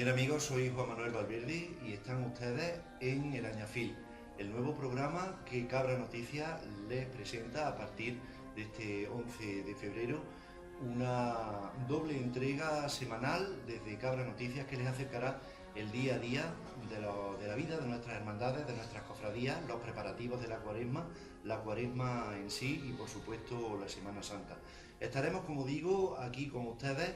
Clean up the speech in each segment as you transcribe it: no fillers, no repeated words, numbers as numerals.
Bien amigos, soy Juan Manuel Valverde y están ustedes en El Añafil, el nuevo programa que Cabra Noticias les presenta a partir de este 11 de febrero, una doble entrega semanal desde Cabra Noticias que les acercará el día a día de la vida de nuestras hermandades, de nuestras cofradías, los preparativos de la cuaresma en sí y por supuesto la Semana Santa. Estaremos, como digo, aquí con ustedes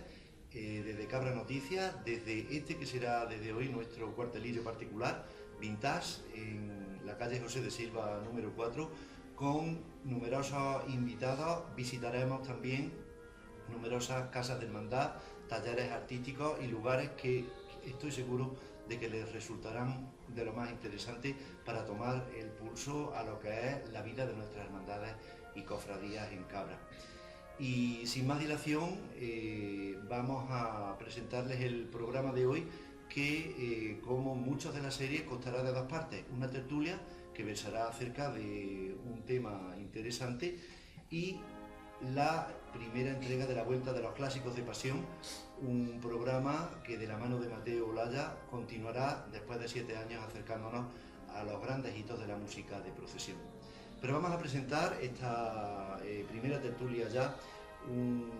desde Cabra Noticias, desde este que será desde hoy nuestro cuartelillo particular, Vintage, en la calle José de Silva número 4, con numerosos invitados. Visitaremos también numerosas casas de hermandad, talleres artísticos y lugares que estoy seguro de que les resultarán de lo más interesante para tomar el pulso a lo que es la vida de nuestras hermandades y cofradías en Cabra. Y sin más dilación, vamos a presentarles el programa de hoy que, como muchos de la serie, constará de dos partes. Una tertulia que versará acerca de un tema interesante y la primera entrega de la Vuelta de los Clásicos de Pasión, un programa que de la mano de Mateo Olaya continuará después de 7 años acercándonos a los grandes hitos de la música de procesión. Pero vamos a presentar esta primera tertulia ya, un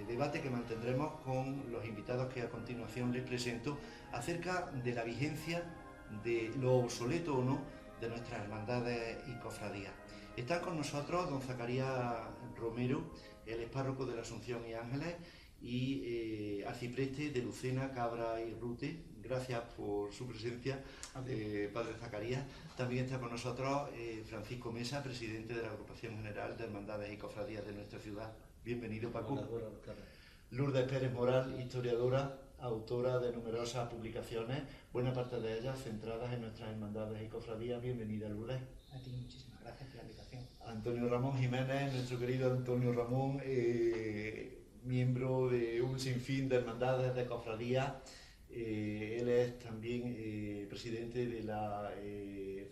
debate que mantendremos con los invitados que a continuación les presento acerca de la vigencia, de lo obsoleto o no de nuestras hermandades y cofradías. Están con nosotros don Zacarías Romero, el expárroco de la Asunción y Ángeles, y arcipreste de Lucena, Cabra y Rute. Gracias por su presencia, padre Zacarías. También está con nosotros Francisco Mesa, presidente de la Agrupación General de Hermandades y Cofradías de nuestra ciudad. Bienvenido, Paco. Hola. Lourdes Pérez Moral, historiadora, autora de numerosas publicaciones, buena parte de ellas centradas en nuestras hermandades y cofradías. Bienvenida, Lourdes. A ti muchísimas gracias por la invitación. Antonio Ramón Jiménez, nuestro querido Antonio Ramón, miembro de un sinfín de hermandades, de cofradías. Él es también presidente de la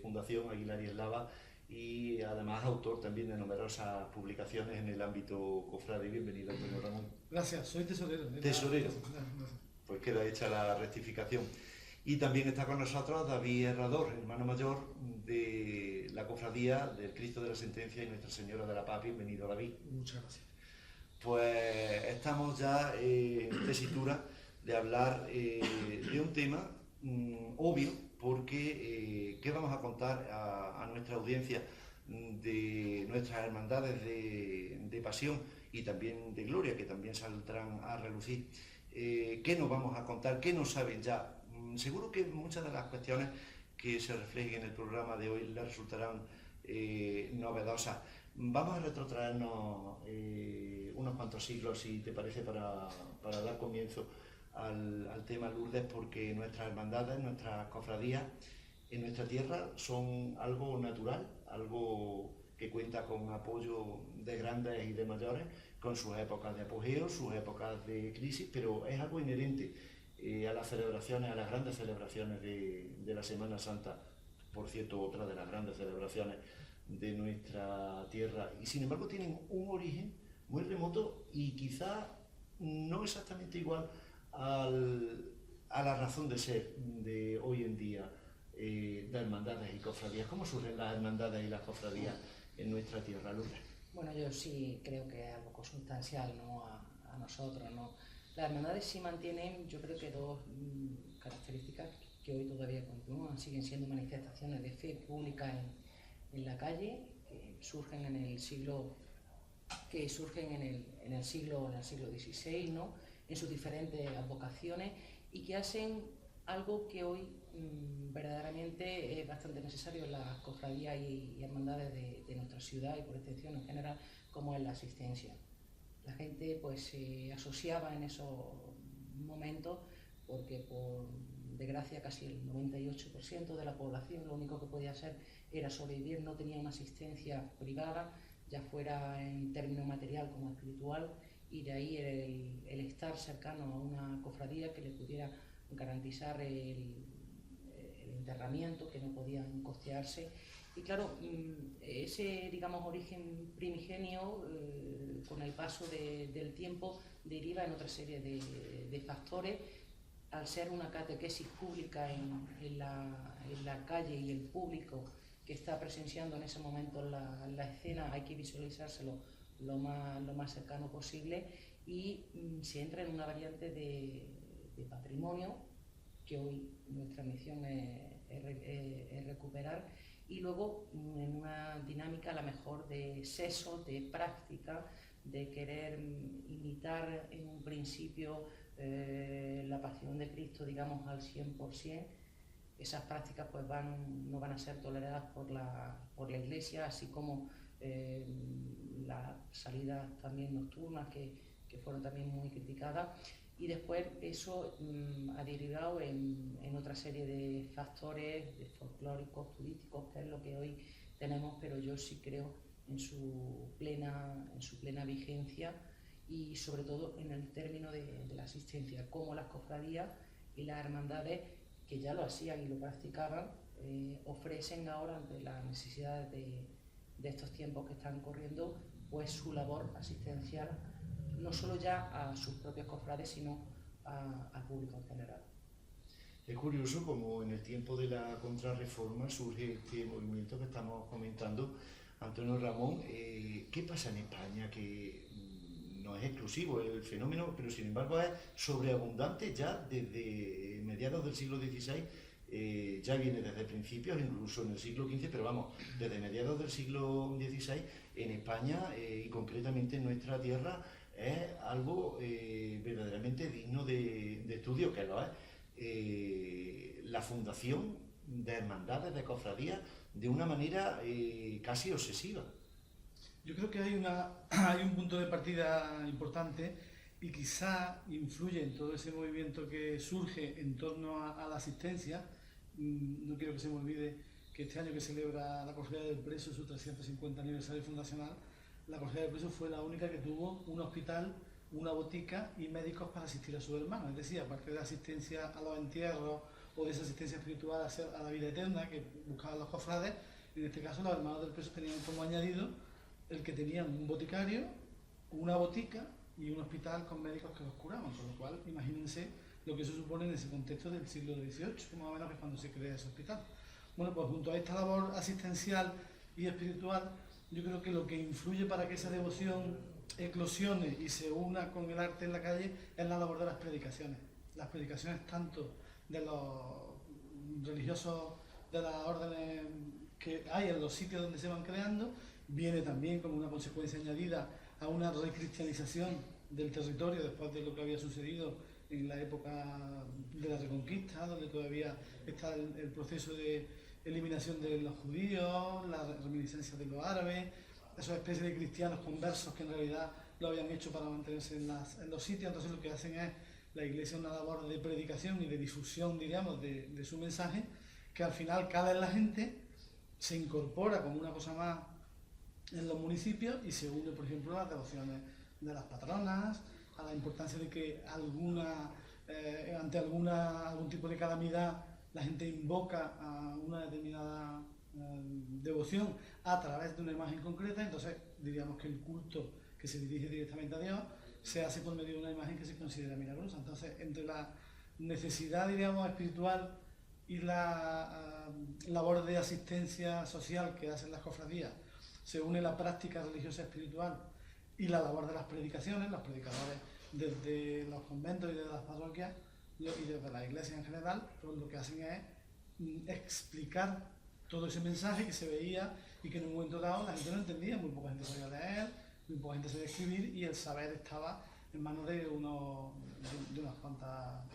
Fundación Aguilar y Eslava y además autor también de numerosas publicaciones en el ámbito cofrade. Bienvenido, Antonio Ramón. Gracias, soy tesorero. Tesorero. Pues queda hecha la rectificación. Y también está con nosotros David Herrador, hermano mayor de la cofradía del Cristo de la Sentencia y Nuestra Señora de la Paz. Bienvenido, David. Muchas gracias. Pues estamos ya en tesitura de hablar de un tema obvio, porque ¿qué vamos a contar a nuestra audiencia de nuestras hermandades de pasión y también de gloria, que también saldrán a relucir? ¿Qué nos vamos a contar? ¿Qué no saben ya? Seguro que muchas de las cuestiones que se reflejen en el programa de hoy les resultarán novedosas. Vamos a retrotraernos unos cuantos siglos, si te parece, para dar comienzo al tema, Lourdes, porque nuestras hermandades, nuestras cofradías en nuestra tierra son algo natural, algo que cuenta con apoyo de grandes y de mayores, con sus épocas de apogeo, sus épocas de crisis, pero es algo inherente a las celebraciones, a las grandes celebraciones de la Semana Santa, por cierto, otra de las grandes celebraciones de nuestra tierra, y sin embargo tienen un origen muy remoto y quizá no exactamente igual a la razón de ser de hoy en día de hermandades y cofradías. ¿Cómo surgen las hermandades y las cofradías en nuestra tierra, Lourdes? Bueno, yo sí creo que es algo consustancial, ¿no?, a nosotros, ¿no? Las hermandades sí mantienen, yo creo que dos características que hoy todavía continúan, siguen siendo manifestaciones de fe pública en la calle, que surgen en el siglo XVI, ¿no?, en sus diferentes advocaciones, y que hacen algo que hoy verdaderamente es bastante necesario en las cofradías y hermandades de nuestra ciudad y por extensión en general, como es la asistencia. La gente pues se asociaba en esos momentos porque, por desgracia, casi el 98% de la población lo único que podía hacer era sobrevivir, no tenía una asistencia privada, ya fuera en términos material como espiritual, y de ahí el estar cercano a una cofradía que le pudiera garantizar el enterramiento, que no podían costearse. Y claro, ese, digamos, origen primigenio, con el paso del tiempo, deriva en otra serie de factores al ser una catequesis pública en la calle y el público que está presenciando en ese momento la escena, hay que visualizárselo lo más cercano posible, y se entra en una variante de patrimonio que hoy nuestra misión es recuperar, y luego en una dinámica a lo mejor de seso, de práctica, de querer imitar en un principio la pasión de Cristo, digamos, al 100%. Esas prácticas pues no van a ser toleradas por la Iglesia, así como las salidas también nocturnas que fueron también muy criticadas. Y después eso ha derivado en otra serie de factores de folclóricos, turísticos, que es lo que hoy tenemos, pero yo sí creo en su plena vigencia, y sobre todo en el término de la asistencia, como las cofradías y las hermandades, que ya lo hacían y lo practicaban, ofrecen ahora, ante las necesidades de estos tiempos que están corriendo, pues su labor asistencial, no solo ya a sus propios cofrades, sino al público en general. Es curioso como en el tiempo de la Contrarreforma surge este movimiento que estamos comentando. Antonio Ramón, ¿qué pasa en España? Que no es exclusivo el fenómeno, pero sin embargo es sobreabundante ya desde mediados del siglo XVI, ya viene desde principios, incluso en el siglo XV, pero vamos, desde mediados del siglo XVI en España y concretamente en nuestra tierra, es algo verdaderamente digno de estudio, que lo es. La fundación de hermandades, de cofradías, de una manera casi obsesiva. Yo creo que hay un punto de partida importante, y quizá influye en todo ese movimiento que surge en torno a la asistencia. No quiero que se me olvide que este año que celebra la Cofradía del Preso su 350 aniversario fundacional, la Cofradía del Preso fue la única que tuvo un hospital, una botica y médicos para asistir a sus hermanos. Es decir, aparte de asistencia a los entierros o de esa asistencia espiritual a la vida eterna que buscaban los cofrades, en este caso los hermanos del Preso tenían como añadido el que tenían un boticario, una botica y un hospital con médicos que los curaban, con lo cual imagínense lo que eso supone en ese contexto del siglo XVIII, que más o menos es cuando se crea ese hospital. Bueno, pues junto a esta labor asistencial y espiritual, yo creo que lo que influye para que esa devoción eclosione y se una con el arte en la calle es la labor de las predicaciones. Las predicaciones tanto de los religiosos de las órdenes que hay en los sitios donde se van creando, viene también como una consecuencia añadida a una recristianización del territorio después de lo que había sucedido en la época de la Reconquista, donde todavía está el proceso de eliminación de los judíos, la reminiscencia de los árabes, esas especies de cristianos conversos que en realidad lo habían hecho para mantenerse en los sitios. Entonces lo que hacen es la Iglesia una labor de predicación y de difusión, diríamos, de su mensaje, que al final cala en la gente, se incorpora como una cosa más en los municipios y se une, por ejemplo, a las devociones de las patronas, a la importancia de que ante algún tipo de calamidad la gente invoca a una determinada devoción a través de una imagen concreta. Entonces diríamos que el culto que se dirige directamente a Dios se hace por medio de una imagen que se considera milagrosa. Entonces, entre la necesidad, diríamos, espiritual y la labor de asistencia social que hacen las cofradías, se une la práctica religiosa espiritual y la labor de las predicaciones. Los predicadores desde los conventos y desde las parroquias y desde las iglesias en general, pues lo que hacen es explicar todo ese mensaje que se veía y que en un momento dado la gente no entendía, muy poca gente sabía leer, muy poca gente sabía escribir, y el saber estaba en manos de unas cuantas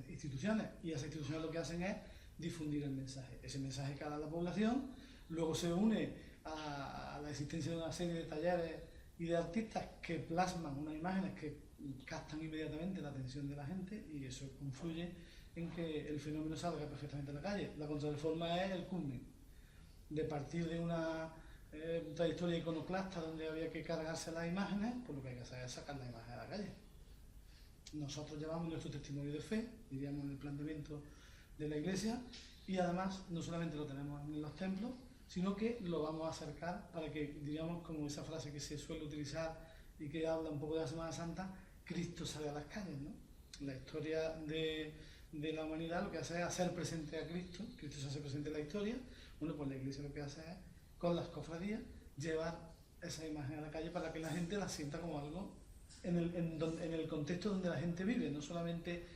instituciones, y esas instituciones lo que hacen es difundir el mensaje. Ese mensaje cala a la población, luego se une a la existencia de una serie de talleres y de artistas que plasman unas imágenes que captan inmediatamente la atención de la gente, y eso confluye en que el fenómeno salga perfectamente a la calle. La Contrarreforma es el culmen de partir de una trayectoria iconoclasta donde había que cargarse las imágenes, pues lo que hay que hacer es sacar la imagen a la calle. Nosotros llevamos nuestro testimonio de fe, diríamos, en el planteamiento de la Iglesia, y además no solamente lo tenemos en los templos, sino que lo vamos a acercar para que, diríamos, como esa frase que se suele utilizar y que habla un poco de la Semana Santa, Cristo sale a las calles, ¿no? La historia de de la humanidad lo que hace es hacer presente a Cristo. Cristo se hace presente en la historia. Bueno, pues la Iglesia lo que hace es, con las cofradías, llevar esa imagen a la calle para que la gente la sienta como algo en el contexto donde la gente vive, no solamente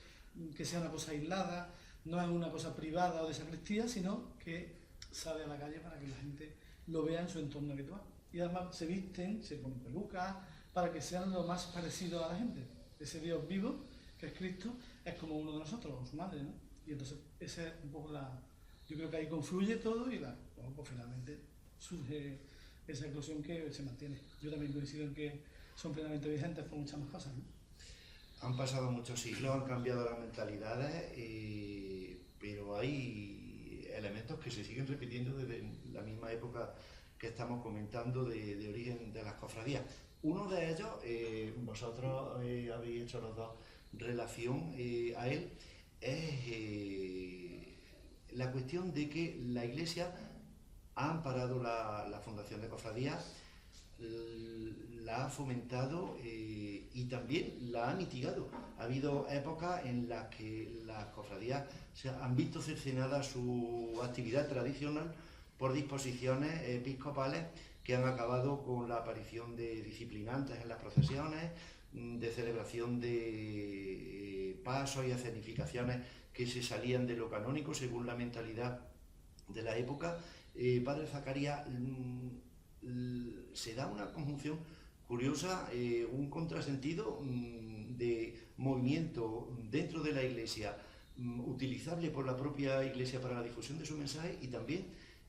que sea una cosa aislada, no es una cosa privada o de sacristía, sino que sale a la calle para que la gente lo vea en su entorno habitual. Y además se visten, se ponen pelucas, para que sean lo más parecido a la gente. Ese Dios vivo, que es Cristo, es como uno de nosotros, o su madre, ¿no? Y entonces esa es un poco yo creo que ahí confluye todo y bueno, pues finalmente surge esa eclosión que se mantiene. Yo también coincido en que son plenamente vigentes por muchas más cosas, ¿no? Han pasado muchos siglos, han cambiado las mentalidades, pero hay elementos que se siguen repitiendo desde la misma época que estamos comentando de origen de las cofradías. Uno de ellos, vosotros habéis hecho los dos relación a él, es la cuestión de que la Iglesia ha amparado la fundación de cofradías, la ha fomentado y también la ha mitigado. Ha habido épocas en las que las cofradías se han visto cercenada su actividad tradicional por disposiciones episcopales que han acabado con la aparición de disciplinantes en las procesiones, de celebración de pasos y escenificaciones que se salían de lo canónico según la mentalidad de la época. Padre Zacarías, se da una conjunción curiosa, un contrasentido de movimiento dentro de la Iglesia, utilizable por la propia Iglesia para la difusión de su mensaje, y también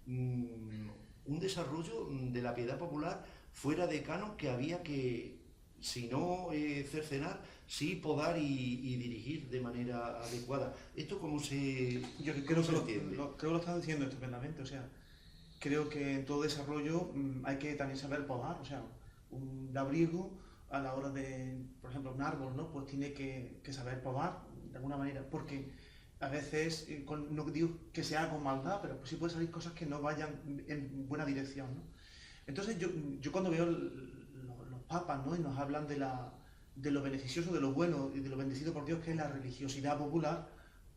un desarrollo de la piedad popular fuera de canon que había que, si no cercenar, sí podar y dirigir de manera adecuada. ¿Esto cómo se, Yo creo que se entiende? creo que lo estás diciendo estupendamente, o sea, creo que en todo desarrollo hay que también saber podar, o sea, un labriego a la hora de, por ejemplo, un árbol, ¿no? Pues tiene que saber podar de alguna manera, porque a veces, no digo que sea con maldad, pero pues sí puede salir cosas que no vayan en buena dirección, ¿no? Entonces yo cuando veo los papas, ¿no? Y nos hablan de lo beneficioso, de lo bueno y de lo bendecido por Dios que es la religiosidad popular,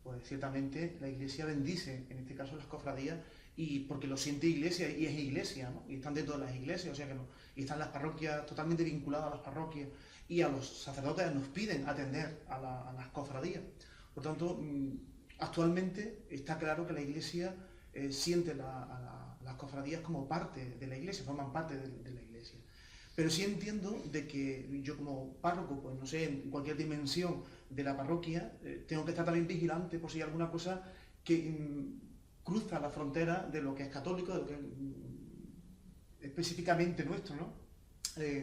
pues ciertamente la Iglesia bendice, en este caso las cofradías, y porque lo siente Iglesia y es Iglesia, ¿no? Y están dentro de las iglesias, o sea que no, y están las parroquias totalmente vinculadas a las parroquias, y a los sacerdotes nos piden atender a las cofradías. Por tanto, actualmente está claro que la Iglesia siente las cofradías como parte de la Iglesia, forman parte de la Iglesia. Pero sí entiendo de que yo como párroco, pues no sé, en cualquier dimensión de la parroquia, tengo que estar también vigilante por si hay alguna cosa que cruza la frontera de lo que es católico, de lo que es específicamente nuestro, ¿no?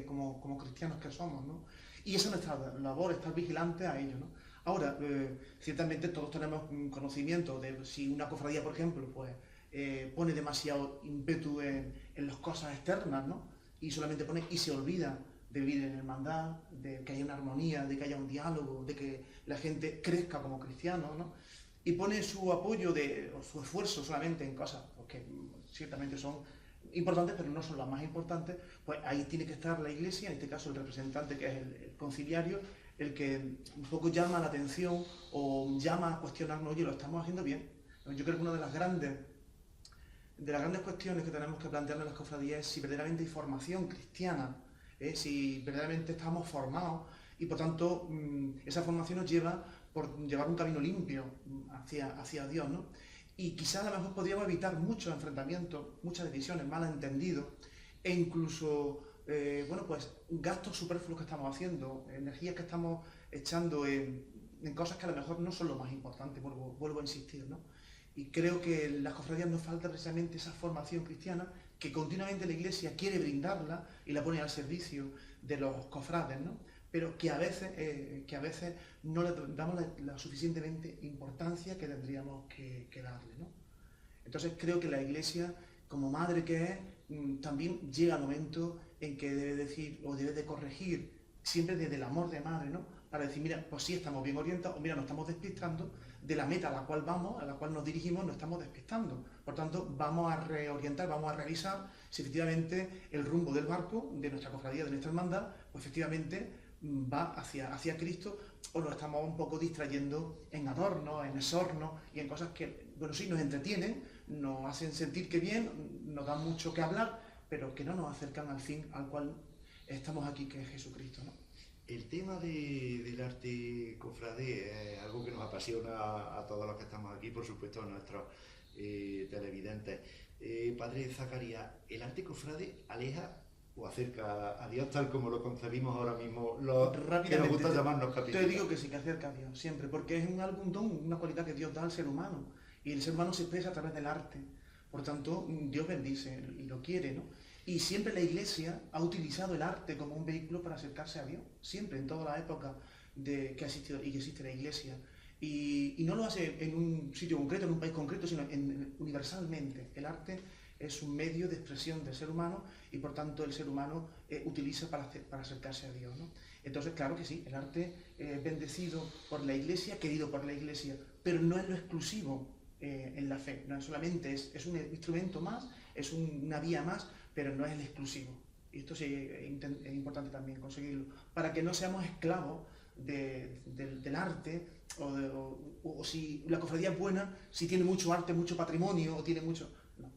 Como cristianos que somos, ¿no? Y esa es nuestra labor, estar vigilantes a ello, ¿no? Ahora, ciertamente todos tenemos conocimiento de si una cofradía, por ejemplo, pues pone demasiado ímpetu en las cosas externas, ¿no? Y solamente pone y se olvida de vivir en hermandad, de que haya una armonía, de que haya un diálogo, de que la gente crezca como cristianos, ¿no? Y pone su apoyo o su esfuerzo solamente en cosas que ciertamente son importantes, pero no son las más importantes, pues ahí tiene que estar la Iglesia, en este caso el representante que es el conciliario, el que un poco llama la atención o llama a cuestionarnos, oye, lo estamos haciendo bien. Yo creo que una de las grandes cuestiones que tenemos que plantearnos en las cofradías es si verdaderamente hay formación cristiana, si verdaderamente estamos formados y por tanto esa formación nos lleva por llevar un camino limpio hacia Dios, ¿no? Y quizás a lo mejor podríamos evitar muchos enfrentamientos, muchas decisiones, malentendidos e incluso, bueno, pues gastos superfluos que estamos haciendo, energías que estamos echando en cosas que a lo mejor no son lo más importante, vuelvo a insistir, ¿no? Y creo que en las cofradías nos falta precisamente esa formación cristiana que continuamente la Iglesia quiere brindarla y la pone al servicio de los cofrades, ¿no? Pero que a veces no le damos la suficientemente importancia que tendríamos que darle, ¿no? Entonces creo que la Iglesia, como madre que es, también llega el momento en que debe decir o debe de corregir, siempre desde el amor de madre, ¿no? Para decir, mira, pues sí estamos bien orientados, o mira, nos estamos despistando de la meta a la cual vamos, a la cual nos dirigimos, nos estamos despistando. Por tanto, vamos a reorientar, vamos a revisar si efectivamente el rumbo del barco, de nuestra cofradía, de nuestra hermandad, pues efectivamente va hacia Cristo, o nos estamos un poco distrayendo en adornos, en exornos y en cosas que, bueno, sí, nos entretienen, nos hacen sentir que bien, nos dan mucho que hablar, pero que no nos acercan al fin al cual estamos aquí, que es Jesucristo, ¿no? El tema del arte cofrade es algo que nos apasiona a todos los que estamos aquí, por supuesto a nuestros televidentes. Padre Zacarías, ¿el arte cofrade aleja o acerca a Dios tal como lo concebimos ahora mismo los que nos gusta llamarnos católicos? Te digo que sí, que acerca a Dios, siempre, porque es un don, una cualidad que Dios da al ser humano, y el ser humano se expresa a través del arte. Por tanto, Dios bendice y lo quiere, ¿no? Y siempre la Iglesia ha utilizado el arte como un vehículo para acercarse a Dios, siempre, en toda la época que ha existido y que existe la Iglesia. Y no lo hace en un sitio concreto, en un país concreto, sino universalmente. El arte es un medio de expresión del ser humano y por tanto el ser humano utiliza para acercarse a Dios, ¿no? Entonces, claro que sí, el arte bendecido por la Iglesia, querido por la Iglesia, pero no es lo exclusivo en la fe, no solamente es un instrumento más, es una vía más, pero no es el exclusivo. Y esto sí es importante también conseguirlo, para que no seamos esclavos del arte, o si la cofradía es buena, si tiene mucho arte, mucho patrimonio, o tiene mucho... No,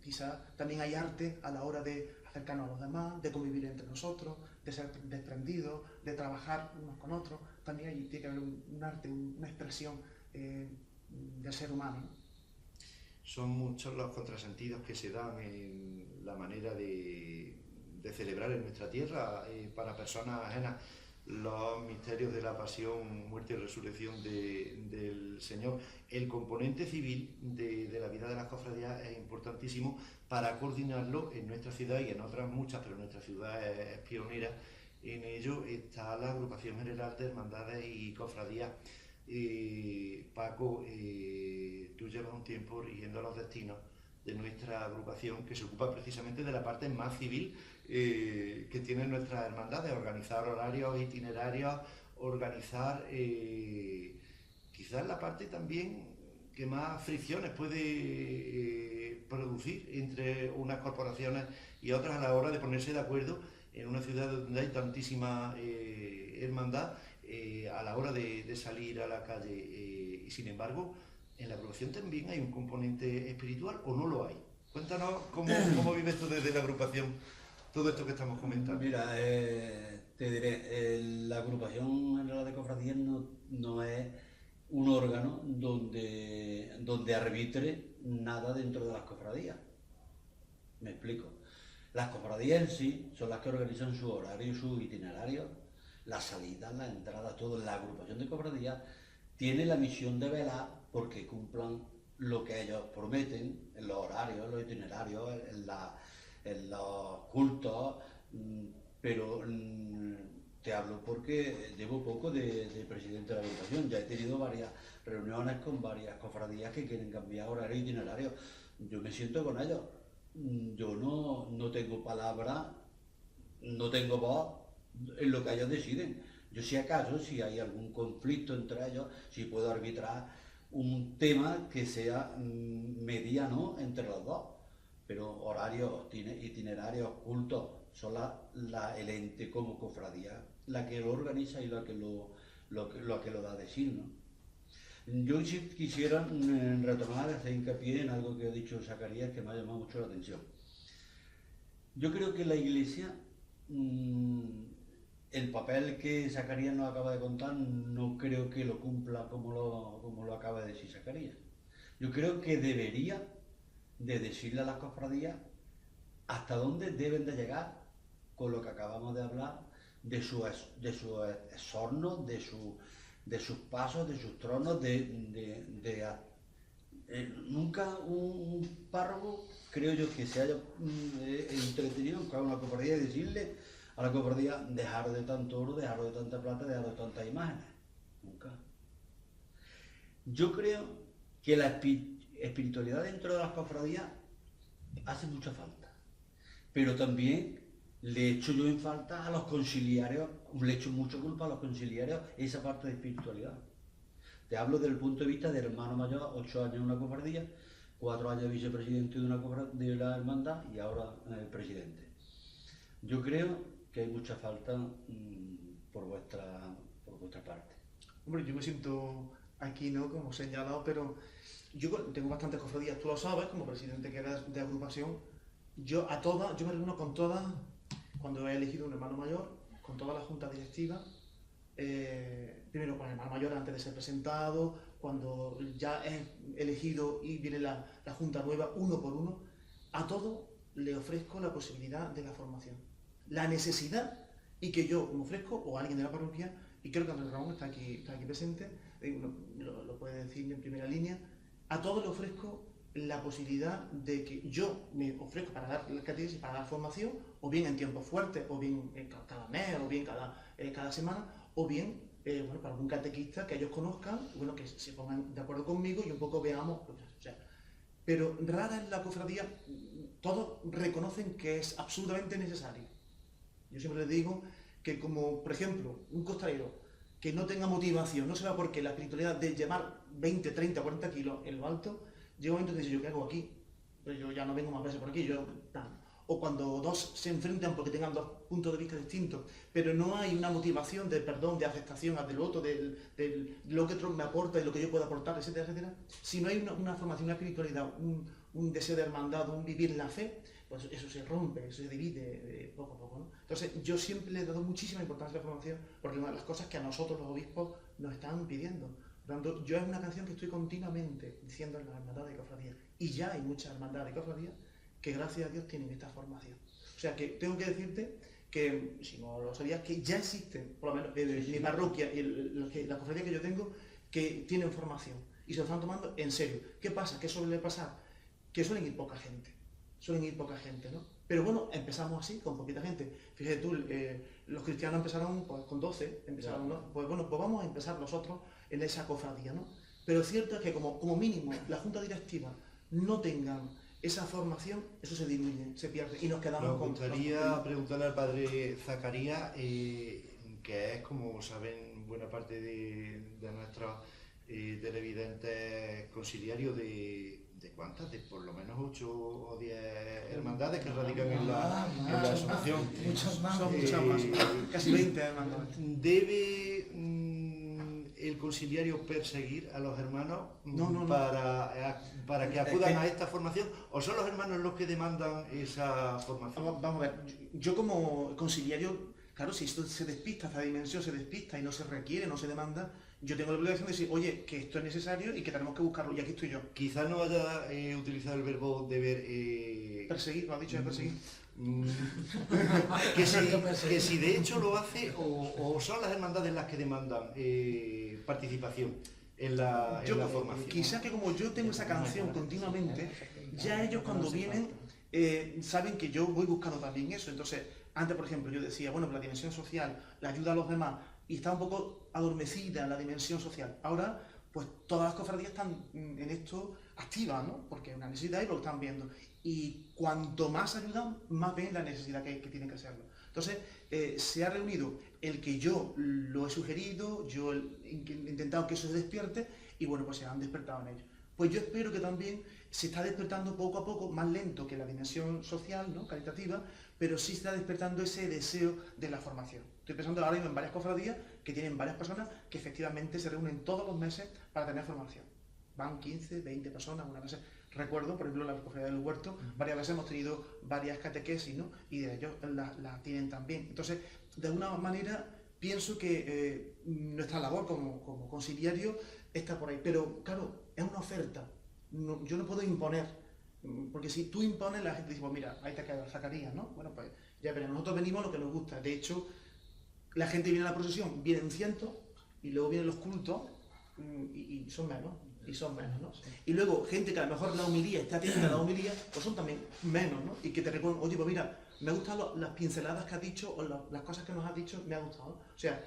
quizá también hay arte a la hora de acercarnos a los demás, de convivir entre nosotros, de ser desprendidos, de trabajar unos con otros. También tiene que haber un arte, una expresión del ser humano, ¿no? Son muchos los contrasentidos que se dan en la manera de celebrar en nuestra tierra para personas ajenas los misterios de la pasión, muerte y resurrección del Señor. El componente civil de la vida de las cofradías es importantísimo para coordinarlo en nuestra ciudad y en otras muchas, pero nuestra ciudad es pionera. En ello está la Agrupación General de Hermandades y Cofradías. Paco, tú llevas un tiempo rigiendo los destinos de nuestra agrupación, que se ocupa precisamente de la parte más civil que tienen nuestras hermandades, organizar horarios, itinerarios, organizar quizás la parte también que más fricciones puede producir entre unas corporaciones y otras a la hora de ponerse de acuerdo en una ciudad donde hay tantísima hermandad a la hora de salir a la calle. Y sin embargo, en la agrupación también hay un componente espiritual, ¿o no lo hay? Cuéntanos cómo vives tú desde la agrupación todo esto que estamos comentando. Mira, te diré, la agrupación general de cofradías no es un órgano donde arbitre nada dentro de las cofradías. Me explico. Las cofradías en sí son las que organizan su horario, su itinerario, las salidas, las entradas, todo. La agrupación de cofradías tiene la misión de velar porque cumplan lo que ellos prometen en los horarios, en los itinerarios, en los cultos, pero te hablo porque llevo poco de presidente de la agrupación. Ya he tenido varias reuniones con varias cofradías que quieren cambiar horario e itinerario. Yo me siento con ellos. Yo no tengo palabra, no tengo voz en lo que ellos deciden. Yo si acaso, si hay algún conflicto entre ellos, si puedo arbitrar un tema que sea mediano entre los dos, pero horarios, itinerarios, cultos, son el ente como cofradía la que lo organiza y la que lo da de sí, ¿no? Yo sí quisiera retomar, hacer hincapié en algo que ha dicho Zacarías que me ha llamado mucho la atención. Yo creo que la Iglesia, el papel que Zacarías nos acaba de contar, no creo que lo cumpla como lo acaba de decir Zacarías. Yo creo que debería de decirle a las cofradías hasta dónde deben de llegar con lo que acabamos de hablar, de sus exornos, de sus pasos, de sus tronos, nunca un párroco, creo yo, que se haya entretenido con una cofradía y decirle a la cofradía dejar de tanto oro, dejar de tanta plata, dejar de tantas imágenes. Nunca. Yo creo que la espiritualidad dentro de las cofradías hace mucha falta, pero también le echo yo en falta a los conciliarios, le echo mucha culpa a los conciliarios esa parte de espiritualidad. Te hablo desde el punto de vista de hermano mayor, 8 años en una cofradía, 4 años vicepresidente de la hermandad y ahora presidente. Yo creo que hay mucha falta por vuestra parte. Hombre, yo me siento aquí, ¿no? Como señalado, pero yo tengo bastantes cofradías, tú lo sabes, como presidente que eres de agrupación. Yo me reúno con todas, cuando he elegido un hermano mayor, con toda la junta directiva, primero con el hermano mayor antes de ser presentado, cuando ya he elegido y viene la junta nueva, uno por uno, a todos le ofrezco la posibilidad de la formación. La necesidad, y que yo me ofrezco, o alguien de la parroquia, y creo que Andrés Ramón está aquí presente, lo puede decir en primera línea, a todos le ofrezco la posibilidad de que yo me ofrezco para dar catequesis, para dar formación, o bien en tiempos fuertes, o bien cada mes, o bien cada semana, o bien bueno, para algún catequista que ellos conozcan, bueno, que se pongan de acuerdo conmigo y un poco veamos, o sea, pero rara es la cofradía, todos reconocen que es absolutamente necesario. Yo siempre les digo que como, por ejemplo, un costalero que no tenga motivación, no se va porque la espiritualidad de llevar 20, 30, 40 kilos en lo alto, llega un momento que dice, ¿yo qué hago aquí? Pues yo ya no vengo más veces por aquí, o cuando dos se enfrentan porque tengan dos puntos de vista distintos, pero no hay una motivación de perdón, de aceptación del otro, de lo que otro me aporta y lo que yo puedo aportar, etcétera, etcétera. Si no hay una formación, una espiritualidad, un deseo de hermandad, un vivir la fe, pues eso se rompe, eso se divide poco a poco, ¿no? Entonces yo siempre le he dado muchísima importancia a la formación porque es una de las cosas que a nosotros los obispos nos están pidiendo. Por lo tanto, yo es una canción que estoy continuamente diciendo en las hermandades de cofradía, y ya hay muchas hermandades de cofradía que gracias a Dios tienen esta formación. O sea que tengo que decirte que, si no lo sabías, que ya existen, por lo menos en mi parroquia y la cofradía que yo tengo, que tienen formación y se lo están tomando en serio. ¿Qué pasa? ¿Qué suele pasar? Que suelen ir poca gente. ¿No? Pero bueno, empezamos así, con poquita gente. Fíjate tú, los cristianos empezaron pues, con 12, empezaron, ¿no? Pues bueno, pues vamos a empezar nosotros en esa cofradía, ¿no? Pero cierto es que como mínimo la junta directiva no tengan esa formación, eso se diluye, se pierde y nos quedamos con... Me gustaría preguntarle al padre Zacarías, que es, como saben, buena parte de nuestros televidentes conciliarios de cuántas, de por lo menos 8 o 10 hermandades que radican en la asociación. Muchas más. Son muchas más, casi 20 hermandades. ¿Debe el conciliario perseguir a los hermanos No. para que acudan a esta formación, o son los hermanos los que demandan esa formación? Vamos a ver, yo como conciliario, claro, si esto se despista, esta dimensión se despista y no se requiere, no se demanda, yo tengo la obligación de decir, oye, que esto es necesario y que tenemos que buscarlo, y aquí estoy yo. Quizás no haya utilizado el verbo deber... Perseguir, lo ha dicho de perseguir. que si de hecho lo hace, o son las hermandades las que demandan participación en la formación. Quizás que como yo tengo esa canción continuamente, ya ellos cuando vienen saben que yo voy buscando también eso. Entonces, antes por ejemplo yo decía, bueno, la dimensión social, la ayuda a los demás, y está un poco adormecida la dimensión social. Ahora, pues todas las cofradías están en esto activas, ¿no? Porque es una necesidad y lo están viendo. Y cuanto más ayudan, más ven la necesidad que tienen que hacerlo. Entonces, se ha reunido el que yo lo he sugerido, yo he intentado que eso se despierte, y bueno, pues se han despertado en ello. Pues yo espero que también se está despertando poco a poco, más lento que la dimensión social, ¿no? Caritativa, pero sí está despertando ese deseo de la formación. Estoy pensando ahora mismo en varias cofradías que tienen varias personas que efectivamente se reúnen todos los meses para tener formación. Van 15, 20 personas, una vez. Recuerdo, por ejemplo, la cofradía del Huerto, varias veces hemos tenido varias catequesis, ¿no? Y de ellos la tienen también. Entonces, de alguna manera, pienso que nuestra labor como conciliario está por ahí. Pero, claro, es una oferta. Yo no puedo imponer, porque si tú impones, la gente dice, pues mira, ahí te queda Zacarías, ¿no? Bueno, pues ya veremos. Nosotros venimos lo que nos gusta. De hecho, la gente viene a la procesión, vienen cientos, y luego vienen los cultos, y son menos. ¿No? Y luego, gente que a lo mejor la homilía, está atenta a la homilía, pues son también menos, ¿no? Y que te recuerdan, oye, pues mira, me han gustado las pinceladas que has dicho, o las cosas que nos has dicho, me ha gustado, ¿no? O sea,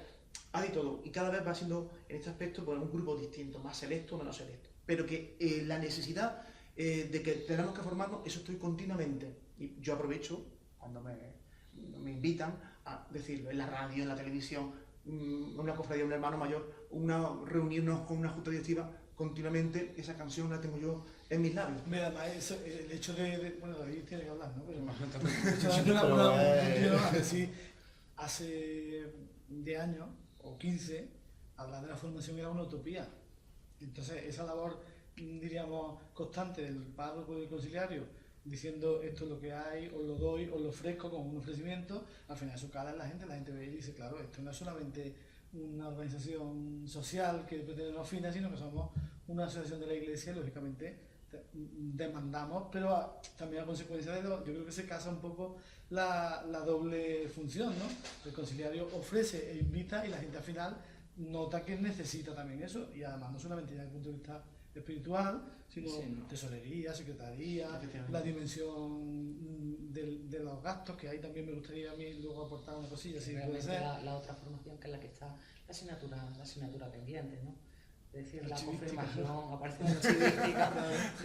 hay de todo, y cada vez va siendo, en este aspecto, pues un grupo distinto, más selecto, menos selecto. Pero que la necesidad de que tenemos que formarnos, eso estoy continuamente. Y yo aprovecho, cuando me invitan, a decirlo, en la radio, en la televisión, una cofradía, un hermano mayor, reunirnos con una junta directiva, continuamente esa canción la tengo yo en mis labios. Mira, el hecho bueno, David tiene que hablar, ¿no? Pero sí, hace 10 años o 15 hablar de la formación era una utopía. Entonces, esa labor, diríamos, constante del párroco y del conciliario, diciendo esto es lo que hay, os lo doy, os lo ofrezco como un ofrecimiento, al final eso cala en la gente ve y dice, claro, esto no es solamente una organización social que pretende unos fines, sino que somos una asociación de la Iglesia y lógicamente demandamos, pero también a consecuencia de yo creo que se casa un poco la doble función, ¿no? El conciliario ofrece e invita y la gente al final nota que necesita también eso, y además no solamente desde el punto de vista espiritual, sino tesorería, secretaría, la dimensión de los gastos, que ahí también me gustaría a mí luego aportar una cosilla. Si puede ser. La otra formación que es la que está, la asignatura pendiente, ¿no? Es decir, la confirmación, aparte de la chivística,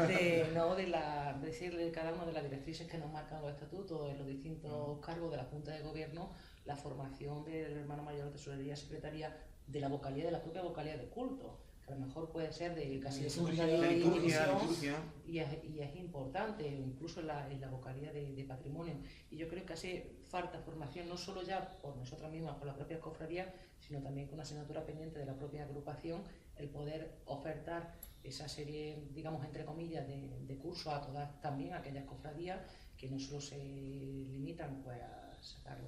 de decirle cada una de las directrices que nos marcan los estatutos en los distintos cargos de la Junta de Gobierno, la formación del hermano mayor de tesorería, secretaría, de la vocalía, de la propia vocalía de culto, que a lo mejor puede ser de casi de secundaria de división, y es importante, incluso en la vocalía de patrimonio. Y yo creo que hace falta formación, no solo ya por nosotras mismas, por la propia cofradía, sino también con una asignatura pendiente de la propia agrupación, el poder ofertar esa serie, digamos, entre comillas, de cursos a todas, también a aquellas cofradías que no solo se limitan pues, a sacar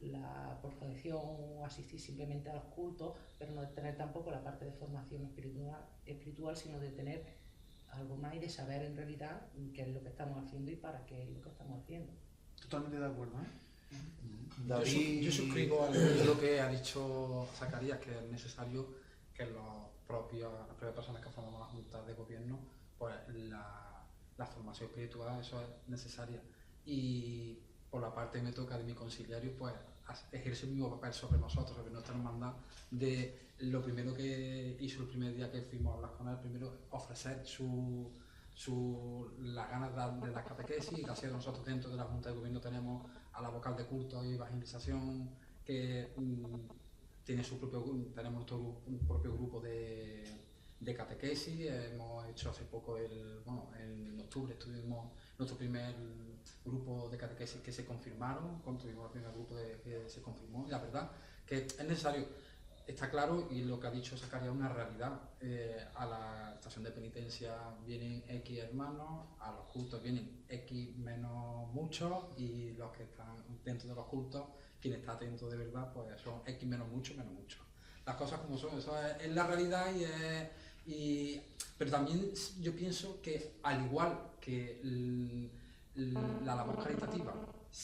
la profesión o asistir simplemente a los cultos, pero no de tener tampoco la parte de formación espiritual, sino de tener algo más y de saber en realidad qué es lo que estamos haciendo y para qué es lo que estamos haciendo. Totalmente de acuerdo, ¿eh? David... Yo suscribo a lo que ha dicho Zacarías, que es necesario que las propias personas que formamos la Junta de Gobierno, pues la formación espiritual, eso es necesaria. Y por la parte que me toca de mi conciliario, pues ejerce el mismo papel sobre nosotros, sobre nuestra hermandad, de lo primero que hizo el primer día que fuimos a hablar con él, primero ofrecer las ganas de las catequesis, y gracias a nosotros dentro de la Junta de Gobierno tenemos a la vocal de culto y evangelización que tiene tenemos un propio grupo de catequesis. Hemos hecho hace poco, en octubre tuvimos nuestro primer grupo de catequesis que se confirmaron, tuvimos el primer grupo que se confirmó, y la verdad que es necesario, está claro, y lo que ha dicho Zacarías es una realidad. A la estación de penitencia vienen X hermanos, a los cultos vienen X menos muchos, y los que están dentro de los cultos, quien está atento de verdad, pues son X menos muchos, menos muchos. Las cosas como son, eso es la realidad, pero también yo pienso que al igual que la labor caritativa,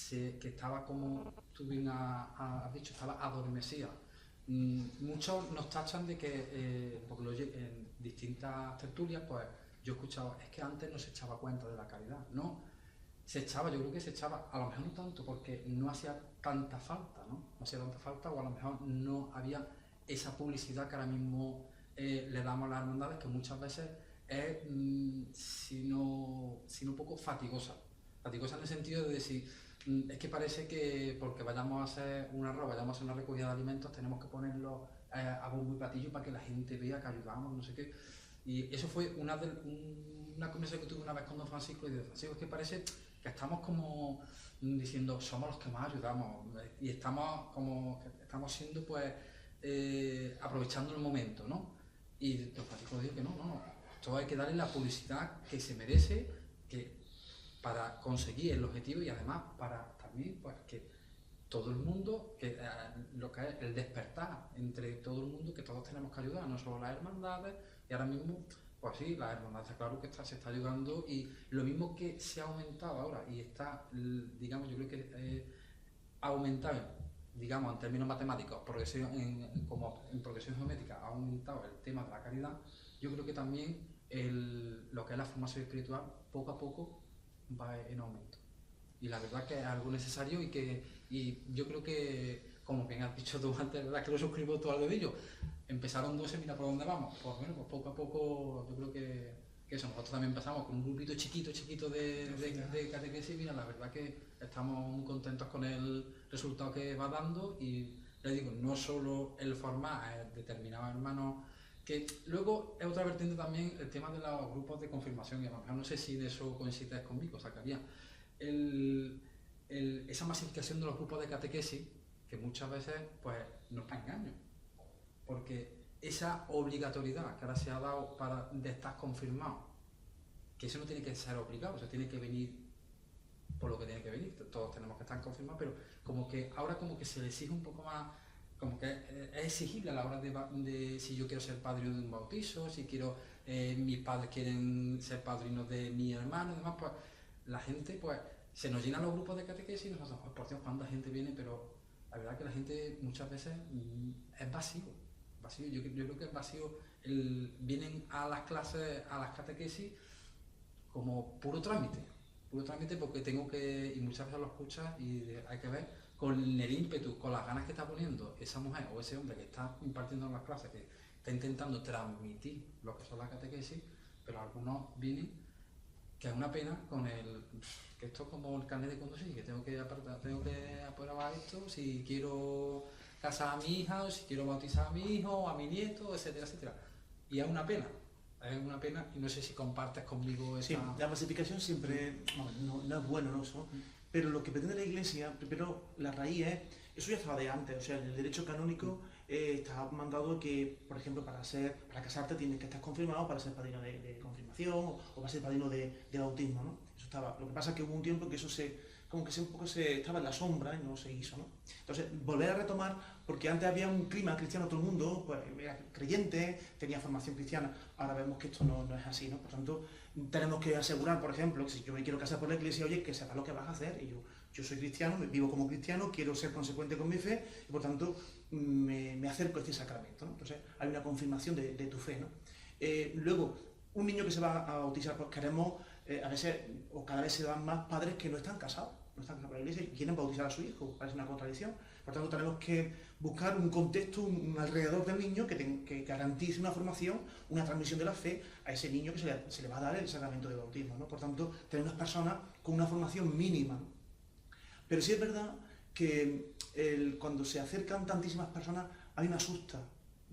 que estaba, como tú bien has dicho, estaba adormecida. Muchos nos tachan de que, porque en distintas tertulias, pues yo he escuchado, es que antes no se echaba cuenta de la caridad. No, se echaba, yo creo que se echaba, a lo mejor no tanto porque no hacía tanta falta, ¿no? No hacía tanta falta, o a lo mejor no había esa publicidad que ahora mismo le damos a las hermandades, que muchas veces es, si no un poco fatigosa. Fatigosa en el sentido de decir, es que parece que porque vayamos a hacer un arroz, vayamos a hacer una recogida de alimentos, tenemos que ponerlo a bombo y platillo para que la gente vea que ayudamos, no sé qué. Y eso fue una conversación que tuve una vez con don Francisco, y de Francisco, es que parece que estamos como diciendo, somos los que más ayudamos, y estamos siendo, pues, aprovechando el momento, ¿no? Y don Francisco dijo que no, esto hay que darle la publicidad que se merece, para conseguir el objetivo, y además para también, pues, que todo el mundo, lo que es el despertar entre todo el mundo, que todos tenemos que ayudar, no solo las hermandades. Y ahora mismo, pues sí, las hermandades, claro que se está ayudando, y lo mismo que se ha aumentado ahora y está, digamos, yo creo que ha aumentado, digamos, en términos matemáticos, como en progresión geométrica ha aumentado el tema de la caridad. Yo creo que también lo que es la formación espiritual poco a poco va en aumento, y la verdad que es algo necesario, y yo creo que, como bien has dicho tú antes, la verdad que lo suscribo todo algo de ello. Empezaron 12, mira por dónde vamos. Pues bueno, pues poco a poco yo creo que eso. Nosotros también empezamos con un grupito chiquito de catequesis, y mira, la verdad que estamos muy contentos con el resultado que va dando, y les digo, no solo el formar a determinados hermanos, que luego es otra vertiente también el tema de los grupos de confirmación, y a lo mejor no sé si de eso coincides conmigo, Zacarías. Esa masificación de los grupos de catequesis, que muchas veces pues nos da engaño, porque esa obligatoriedad que ahora se ha dado de estar confirmado, que eso no tiene que ser obligado, eso tiene que venir por lo que tiene que venir, todos tenemos que estar confirmados, pero como que ahora como que se le exige un poco más, como que es exigible a la hora de si yo quiero ser padrino de un bautizo, si quiero, mis padres quieren ser padrinos de mi hermano y demás, pues la gente, pues se nos llenan los grupos de catequesis y nosotros, oh, por Dios, cuánta gente viene, pero la verdad que la gente muchas veces es vacío, yo creo que es vacío, vienen a las clases, a las catequesis como puro trámite porque tengo que, y muchas veces lo escuchas y hay que ver con el ímpetu, con las ganas que está poniendo esa mujer o ese hombre que está impartiendo las clases, que está intentando transmitir lo que son las catequesis, pero algunos vienen, que es una pena con que esto es como el carnet de conducir, que tengo que aprobar esto, si quiero casar a mi hija, o si quiero bautizar a mi hijo, o a mi nieto, etcétera, etcétera. Y es una pena y no sé si compartes conmigo esa... Sí, la masificación siempre no es bueno, ¿no? Eso, pero lo que pretende la Iglesia, primero la raíz es, eso ya estaba de antes, o sea, en el derecho canónico está mandado que, por ejemplo, para casarte tienes que estar confirmado para ser padrino de confirmación o para ser padrino de bautismo, ¿no? Eso estaba. Lo que pasa es que hubo un tiempo que eso estaba en la sombra y no se hizo, ¿no? Entonces, volver a retomar, porque antes había un clima cristiano, todo el mundo pues, era creyente, tenía formación cristiana, ahora vemos que esto no es así, ¿no? Por tanto, tenemos que asegurar, por ejemplo, que si yo me quiero casar por la Iglesia, oye, que sepas lo que vas a hacer, y yo soy cristiano, vivo como cristiano, quiero ser consecuente con mi fe, y por tanto, me acerco a este sacramento, ¿no? Entonces, hay una confirmación de tu fe, ¿no? Luego, un niño que se va a bautizar, pues queremos, a veces, o cada vez se dan más padres que no están casados por la Iglesia y quieren bautizar a su hijo, parece una contradicción. Por tanto, tenemos que buscar un contexto, un alrededor del niño que garantice una formación, una transmisión de la fe a ese niño que se le va a dar el sacramento de bautismo, ¿no? Por tanto, tener unas personas con una formación mínima, ¿no? Pero sí es verdad que cuando se acercan tantísimas personas, a mí me asusta,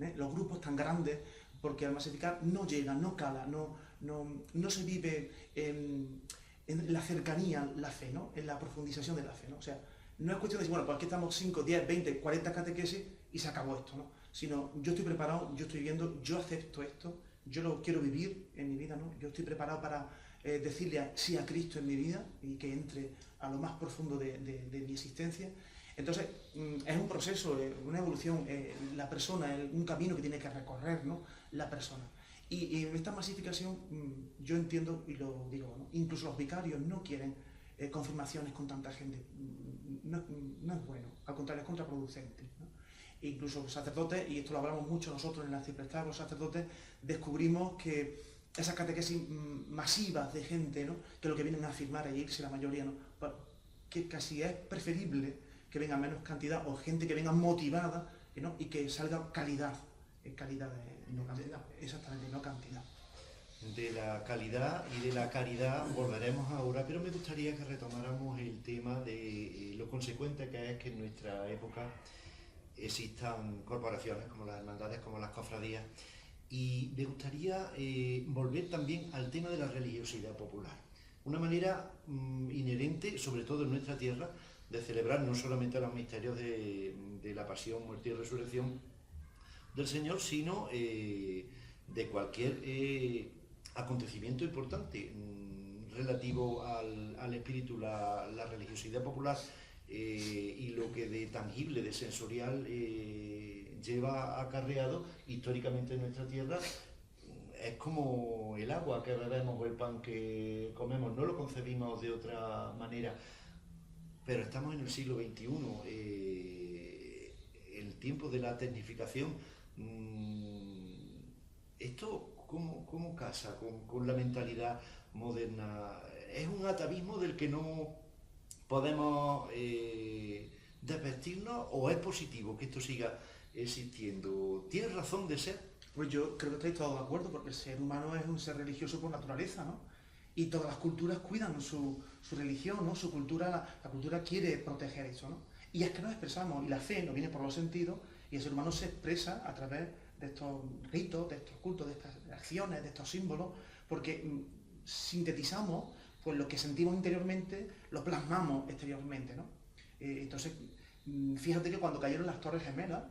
¿eh? Los grupos tan grandes, porque al masificar no llega, no cala, no se vive en la cercanía, la fe, ¿no? En la profundización de la fe, ¿no? O sea, no es cuestión de decir, bueno, pues aquí estamos 5, 10, 20, 40 catequesis y se acabó esto, ¿no? Sino, yo estoy preparado, yo estoy viendo, yo acepto esto, yo lo quiero vivir en mi vida, ¿no? Yo estoy preparado para decirle sí a Cristo en mi vida y que entre a lo más profundo de mi existencia. Entonces, es un proceso, una evolución, la persona, un camino que tiene que recorrer, ¿no? La persona. Y en esta masificación, yo entiendo y lo digo, ¿no? Incluso los vicarios no quieren confirmaciones con tanta gente. No es bueno, al contrario, es contraproducente, ¿no? E incluso los sacerdotes, y esto lo hablamos mucho nosotros en la Ciprestad, los sacerdotes descubrimos que esas catequesis masivas de gente, ¿no? Que lo que vienen a afirmar e irse la mayoría, ¿no? Pues, que casi es preferible que venga menos cantidad o gente que venga motivada, ¿no? Y que salga calidad, no cantidad. Exactamente, no cantidad. De la calidad y de la caridad volveremos ahora, pero me gustaría que retomáramos el tema de lo consecuente que es que en nuestra época existan corporaciones como las hermandades, como las cofradías, y me gustaría volver también al tema de la religiosidad popular. Una manera inherente, sobre todo en nuestra tierra, de celebrar no solamente los misterios de la pasión, muerte y resurrección del Señor, sino de cualquier acontecimiento importante relativo al espíritu, la religiosidad popular y lo que de tangible, de sensorial lleva acarreado históricamente en nuestra tierra. Es como el agua que bebemos o el pan que comemos, no lo concebimos de otra manera, pero estamos en el siglo XXI, el tiempo de la tecnificación. ¿Esto cómo casa con la mentalidad moderna? ¿Es un atavismo del que no podemos desvestirnos o es positivo que esto siga existiendo? ¿Tiene razón de ser? Pues yo creo que estáis todos de acuerdo, porque el ser humano es un ser religioso por naturaleza, ¿no? Y todas las culturas cuidan su religión, ¿no? Su cultura, la cultura quiere proteger eso, ¿no? Y es que nos expresamos, y la fe nos viene por los sentidos, y el ser humano se expresa a través de estos ritos, de estos cultos, de estas acciones, de estos símbolos, porque sintetizamos pues lo que sentimos interiormente, lo plasmamos exteriormente, ¿no? Entonces, fíjate que cuando cayeron las Torres Gemelas,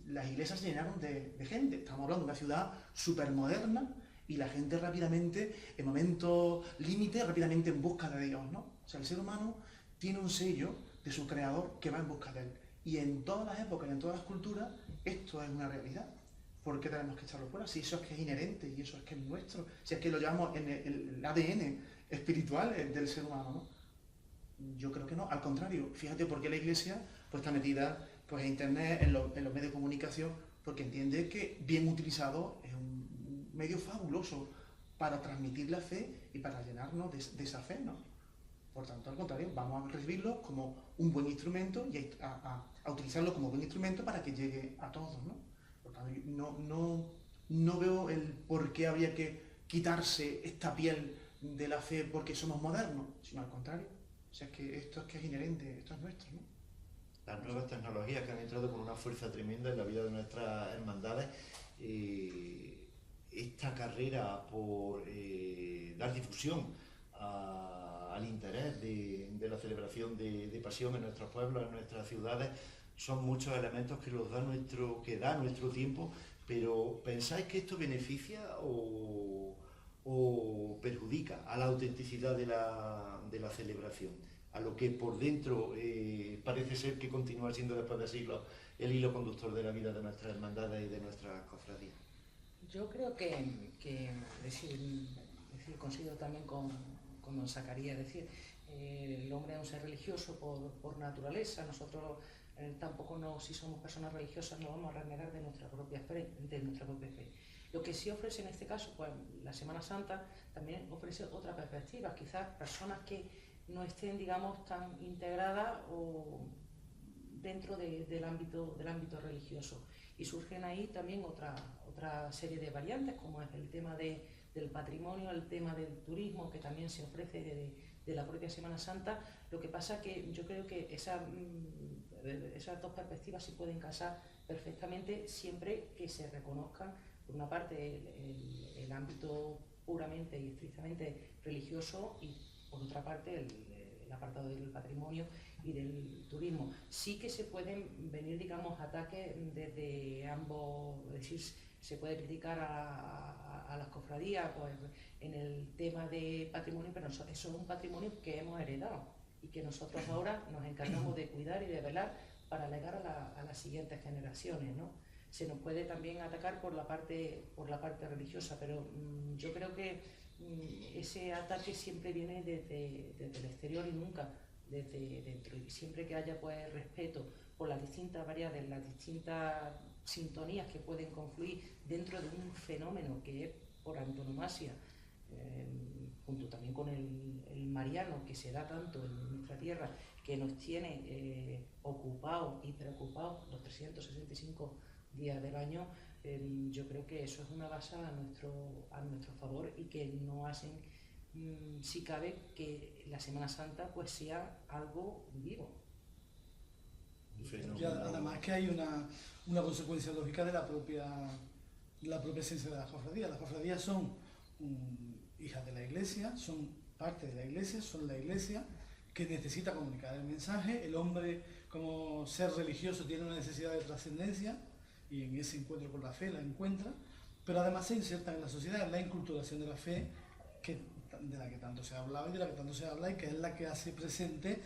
las iglesias se llenaron de gente. Estamos hablando de una ciudad súper moderna y la gente rápidamente, en momentos límite, rápidamente en busca de Dios, ¿no? O sea, el ser humano tiene un sello de su creador que va en busca de él. Y en todas las épocas y en todas las culturas, esto es una realidad. ¿Por qué tenemos que echarlo fuera? Si eso es que es inherente y eso es que es nuestro, si es que lo llamamos en el ADN espiritual del ser humano, ¿no? Yo creo que no, al contrario. Fíjate por qué la Iglesia pues, está metida pues, en Internet, en los medios de comunicación, porque entiende que bien utilizado es un medio fabuloso para transmitir la fe y para llenarnos de esa fe, ¿no? Por tanto, al contrario, vamos a recibirlo como un buen instrumento y a utilizarlo como buen instrumento para que llegue a todos, ¿no? Por tanto, no veo el por qué habría que quitarse esta piel de la fe porque somos modernos, sino al contrario. O sea, que esto es inherente, esto es nuestro, ¿no? Las nuevas tecnologías que han entrado con una fuerza tremenda en la vida de nuestras hermandades, esta carrera por dar difusión al interés de la celebración de pasión en nuestros pueblos, en nuestras ciudades, son muchos elementos que da nuestro tiempo, pero ¿pensáis que esto beneficia o perjudica a la autenticidad de la celebración? A lo que por dentro parece ser que continúa siendo después de siglos el hilo conductor de la vida de nuestras hermandades y de nuestras cofradías. Yo creo que coincido también con don Zacarías, es decir, el hombre es un ser religioso por naturaleza. Nosotros tampoco si somos personas religiosas no vamos a renegar de nuestra propia fe. Lo que sí ofrece en este caso, pues la Semana Santa también ofrece otras perspectivas, quizás personas que no estén, digamos, tan integradas o dentro del ámbito religioso. Y surgen ahí también otra serie de variantes, como es el tema del patrimonio, el tema del turismo, que también se ofrece de la propia Semana Santa. Lo que pasa que yo creo que esas dos perspectivas se pueden casar perfectamente siempre que se reconozcan, por una parte, el ámbito puramente y estrictamente religioso y, por otra parte, el apartado del patrimonio y del turismo. Sí que se pueden venir, digamos, ataques desde ambos, es decir, se puede criticar a las cofradías pues, en el tema de patrimonio, pero eso es un patrimonio que hemos heredado y que nosotros ahora nos encargamos de cuidar y de velar para legar a las siguientes generaciones, ¿no? Se nos puede también atacar por la parte religiosa, pero yo creo que ese ataque siempre viene desde el exterior y nunca desde dentro. Y siempre que haya pues respeto por las distintas variedades, las distintas sintonías que pueden confluir dentro de un fenómeno que es por antonomasia, junto también con el mariano, que se da tanto en nuestra tierra, que nos tiene ocupados y preocupados los 365 días del año. Yo creo que eso es una base a nuestro favor y que no hacen, si cabe, que la Semana Santa pues sea algo vivo. Y además que hay una consecuencia lógica de la propia esencia de las cofradías. Las cofradías son hijas de la Iglesia, son parte de la Iglesia, son la Iglesia que necesita comunicar el mensaje. El hombre, como ser religioso, tiene una necesidad de trascendencia y en ese encuentro con la fe la encuentra, pero además se inserta en la sociedad, en la inculturación de la fe, de la que tanto se ha hablado y de la que tanto se habla, y que es la que hace presente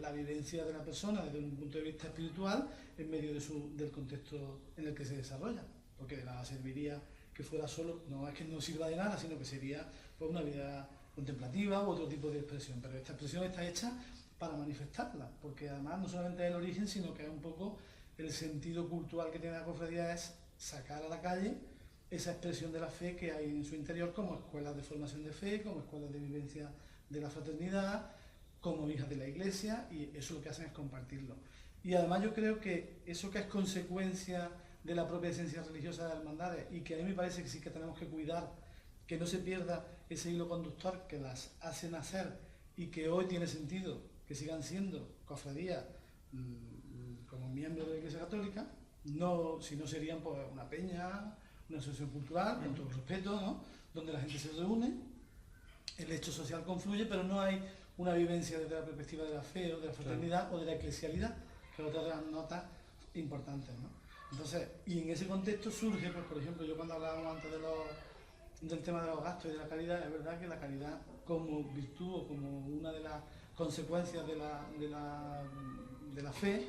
la vivencia de la persona desde un punto de vista espiritual en medio del contexto en el que se desarrolla, porque de nada serviría que fuera solo, no es que no sirva de nada, sino que sería pues, una vida contemplativa u otro tipo de expresión, pero esta expresión está hecha para manifestarla, porque además no solamente es el origen, sino que es un poco el sentido cultural que tiene la cofradía, es sacar a la calle esa expresión de la fe que hay en su interior, como escuelas de formación de fe, como escuelas de vivencia de la fraternidad, como hijas de la Iglesia, y eso lo que hacen es compartirlo. Y además yo creo que eso que es consecuencia de la propia esencia religiosa de las hermandades, y que a mí me parece que sí que tenemos que cuidar, que no se pierda ese hilo conductor que las hace nacer y que hoy tiene sentido que sigan siendo cofradías como miembros de la Iglesia Católica, si no serían pues, una peña, una asociación cultural, con todo respeto, ¿no? Donde la gente se reúne, el hecho social confluye, pero no hay una vivencia desde la perspectiva de la fe o de la fraternidad o de la eclesialidad, que es otra de las notas importantes, ¿no? Entonces, y en ese contexto surge, pues por ejemplo, yo cuando hablábamos antes del tema de los gastos y de la caridad, es verdad que la caridad como virtud o como una de las consecuencias de la fe,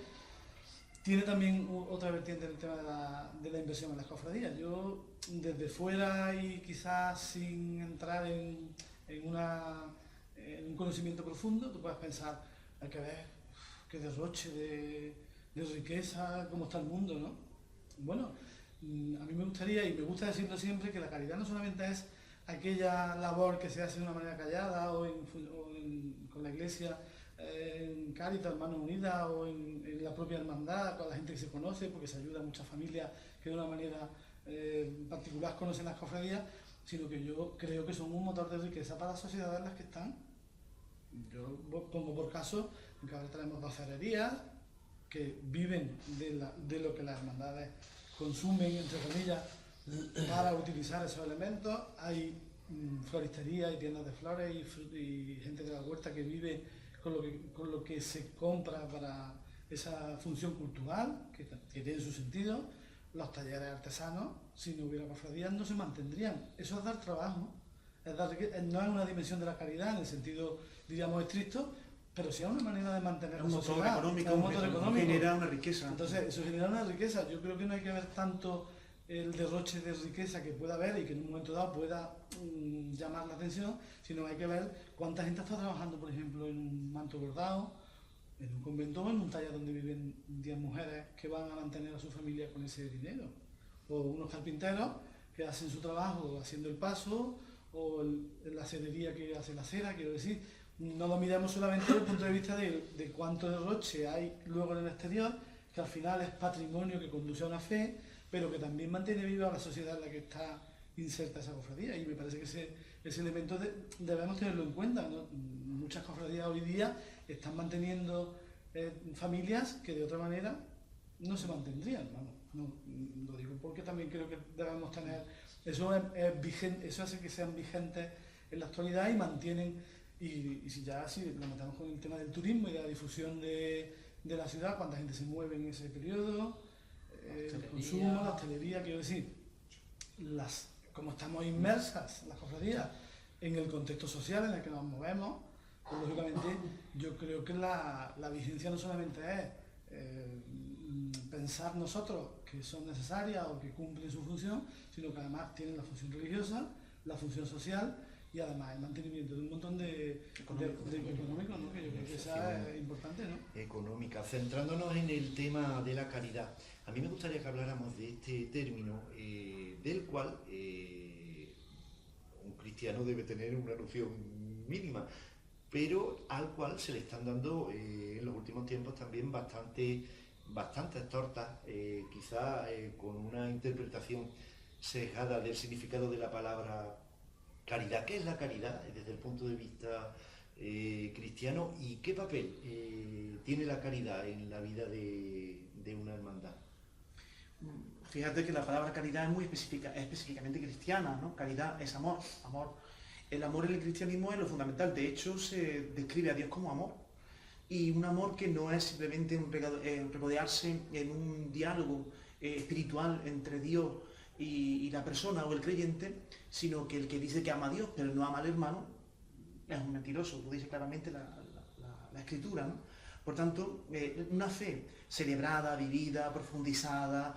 tiene también otra vertiente en el tema de la inversión en las cofradías. Yo, desde fuera y quizás sin entrar en un conocimiento profundo, tú puedes pensar, hay que ver qué derroche de riqueza, cómo está el mundo, ¿no? Bueno, a mí me gustaría, y me gusta decirlo siempre, que la caridad no solamente es aquella labor que se hace de una manera callada con la iglesia, en Cáritas, Manos Unidas o en la propia hermandad, con la gente que se conoce, porque se ayuda a muchas familias que de una manera particular conocen las cofradías, sino que yo creo que son un motor de riqueza para las sociedades en las que están. Yo pongo por caso que ahora tenemos 2 herrerías que viven de lo que las hermandades consumen, entre comillas, para utilizar esos elementos. Hay floristería y tiendas de flores y gente de la huerta que vive con lo que se compra para esa función cultural, que tiene su sentido. Los talleres artesanos, si no hubiera cofradías, no se mantendrían. Eso es dar trabajo, no es una dimensión de la caridad en el sentido, diríamos, estricto, pero sí es una manera de mantener la sociedad. Un motor económico, genera una riqueza. Entonces, eso genera una riqueza. Yo creo que no hay que ver tanto el derroche de riqueza que pueda haber y que en un momento dado pueda llamar la atención, sino hay que ver cuánta gente está trabajando, por ejemplo, en un manto bordado, en un convento o en un taller donde viven 10 mujeres que van a mantener a su familia con ese dinero. O unos carpinteros que hacen su trabajo haciendo el paso, o la cerería que hace la cera, quiero decir. No lo miramos solamente desde el punto de vista de cuánto derroche hay luego en el exterior, que al final es patrimonio que conduce a una fe, pero que también mantiene viva la sociedad en la que está inserta esa cofradía. Y me parece que ese elemento debemos tenerlo en cuenta, ¿no? Muchas cofradías hoy día están manteniendo familias que de otra manera no se mantendrían. Vamos, no, lo digo porque también creo que debemos tener, eso es vigente, eso hace que sean vigentes en la actualidad y mantienen. Y si lo metemos con el tema del turismo y de la difusión de la ciudad, cuánta gente se mueve en ese periodo, el consumo, la hostelería, quiero decir, como estamos inmersas, las cofradías, en el contexto social en el que nos movemos, pues lógicamente yo creo que la vigencia no solamente es pensar nosotros que son necesarias o que cumplen su función, sino que además tienen la función religiosa, la función social, y además el mantenimiento de un montón de económicos, ¿no? Que yo creo que esa es importante, ¿no? Económica. Centrándonos en el tema de la caridad, a mí me gustaría que habláramos de este término, del cual un cristiano debe tener una noción mínima, pero al cual se le están dando en los últimos tiempos también bastantes tortas, quizá con una interpretación sesgada del significado de la palabra caridad. ¿Qué es la caridad desde el punto de vista cristiano y qué papel tiene la caridad en la vida de una hermandad? Fíjate que la palabra caridad es muy específicamente cristiana, ¿no? Caridad es amor. El amor en el cristianismo es lo fundamental. De hecho, se describe a Dios como amor. Y un amor que no es simplemente regodearse en un diálogo espiritual entre Dios y la persona o el creyente, sino que el que dice que ama a Dios pero no ama al hermano es un mentiroso, lo dice claramente la Escritura, ¿no? Por tanto, una fe celebrada, vivida, profundizada,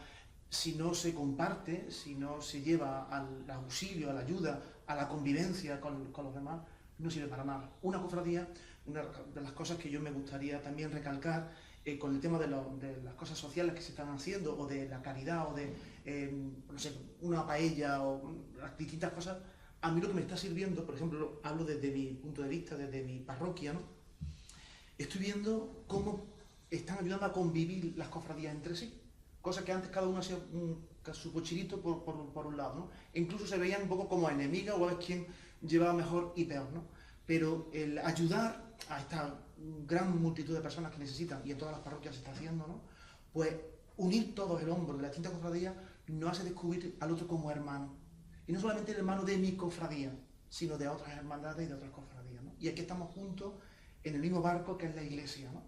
si no se comparte, si no se lleva al auxilio, a la ayuda, a la convivencia con los demás, no sirve para nada. Una cofradía, una de las cosas que yo me gustaría también recalcar con el tema de las cosas sociales que se están haciendo, o de la caridad, o de, no sé, una paella, o las distintas cosas, a mí lo que me está sirviendo, por ejemplo, hablo desde mi punto de vista, desde mi parroquia, ¿no? Estoy viendo cómo están ayudando a convivir las cofradías entre sí, cosas que antes cada uno hacía su cochilito por un lado, ¿no? E incluso se veían un poco como enemigas o a ver quién llevaba mejor y peor, ¿no? Pero el ayudar a esta gran multitud de personas que necesitan, y en todas las parroquias se está haciendo, ¿no? Pues unir todos el hombro de la distintas cofradías nos hace descubrir al otro como hermano. Y no solamente el hermano de mi cofradía, sino de otras hermandades y de otras cofradías, ¿no? Y aquí estamos juntos en el mismo barco que es la iglesia, ¿no?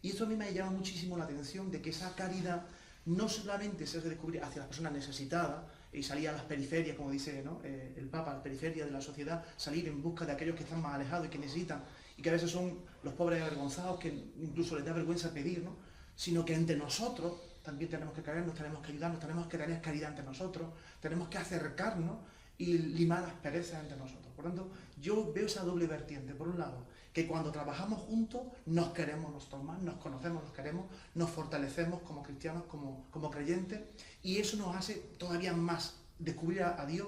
Y esto a mí me llama muchísimo la atención, de que esa caridad no solamente se redescubrir hacia las personas necesitadas y salir a las periferias, como dice, ¿no?, el Papa, a las periferias de la sociedad, salir en busca de aquellos que están más alejados y que necesitan, y que a veces son los pobres avergonzados que incluso les da vergüenza pedir, ¿no?, sino que entre nosotros también tenemos que querernos, tenemos que ayudarnos, tenemos que tener caridad entre nosotros, tenemos que acercarnos y limar las perezas entre nosotros. Por tanto, yo veo esa doble vertiente. Por un lado, que cuando trabajamos juntos nos queremos nosotros más, nos conocemos, nos queremos, nos fortalecemos como cristianos, como creyentes, y eso nos hace todavía más descubrir a Dios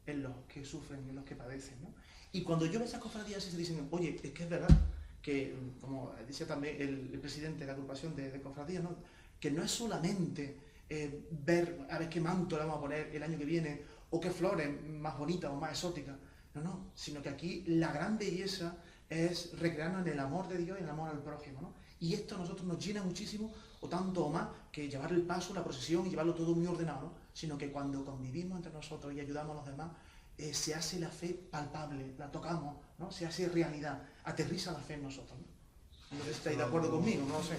en los que sufren, en los que padecen, ¿no? Y cuando yo veo esas cofradías y se dicen, oye, es que es verdad que, como decía también el presidente de la agrupación de cofradías, ¿no?, que no es solamente ver a ver qué manto le vamos a poner el año que viene, o qué flores más bonitas o más exóticas, no, sino que aquí la gran belleza es recrearnos en el amor de Dios y en el amor al prójimo, ¿no? Y esto a nosotros nos llena muchísimo, o tanto o más, que llevar el paso, la procesión y llevarlo todo muy ordenado, ¿no? Sino que cuando convivimos entre nosotros y ayudamos a los demás, se hace la fe palpable, la tocamos, ¿no? Se hace realidad, aterriza la fe en nosotros, ¿no? No sé si estáis de acuerdo conmigo, no lo sé.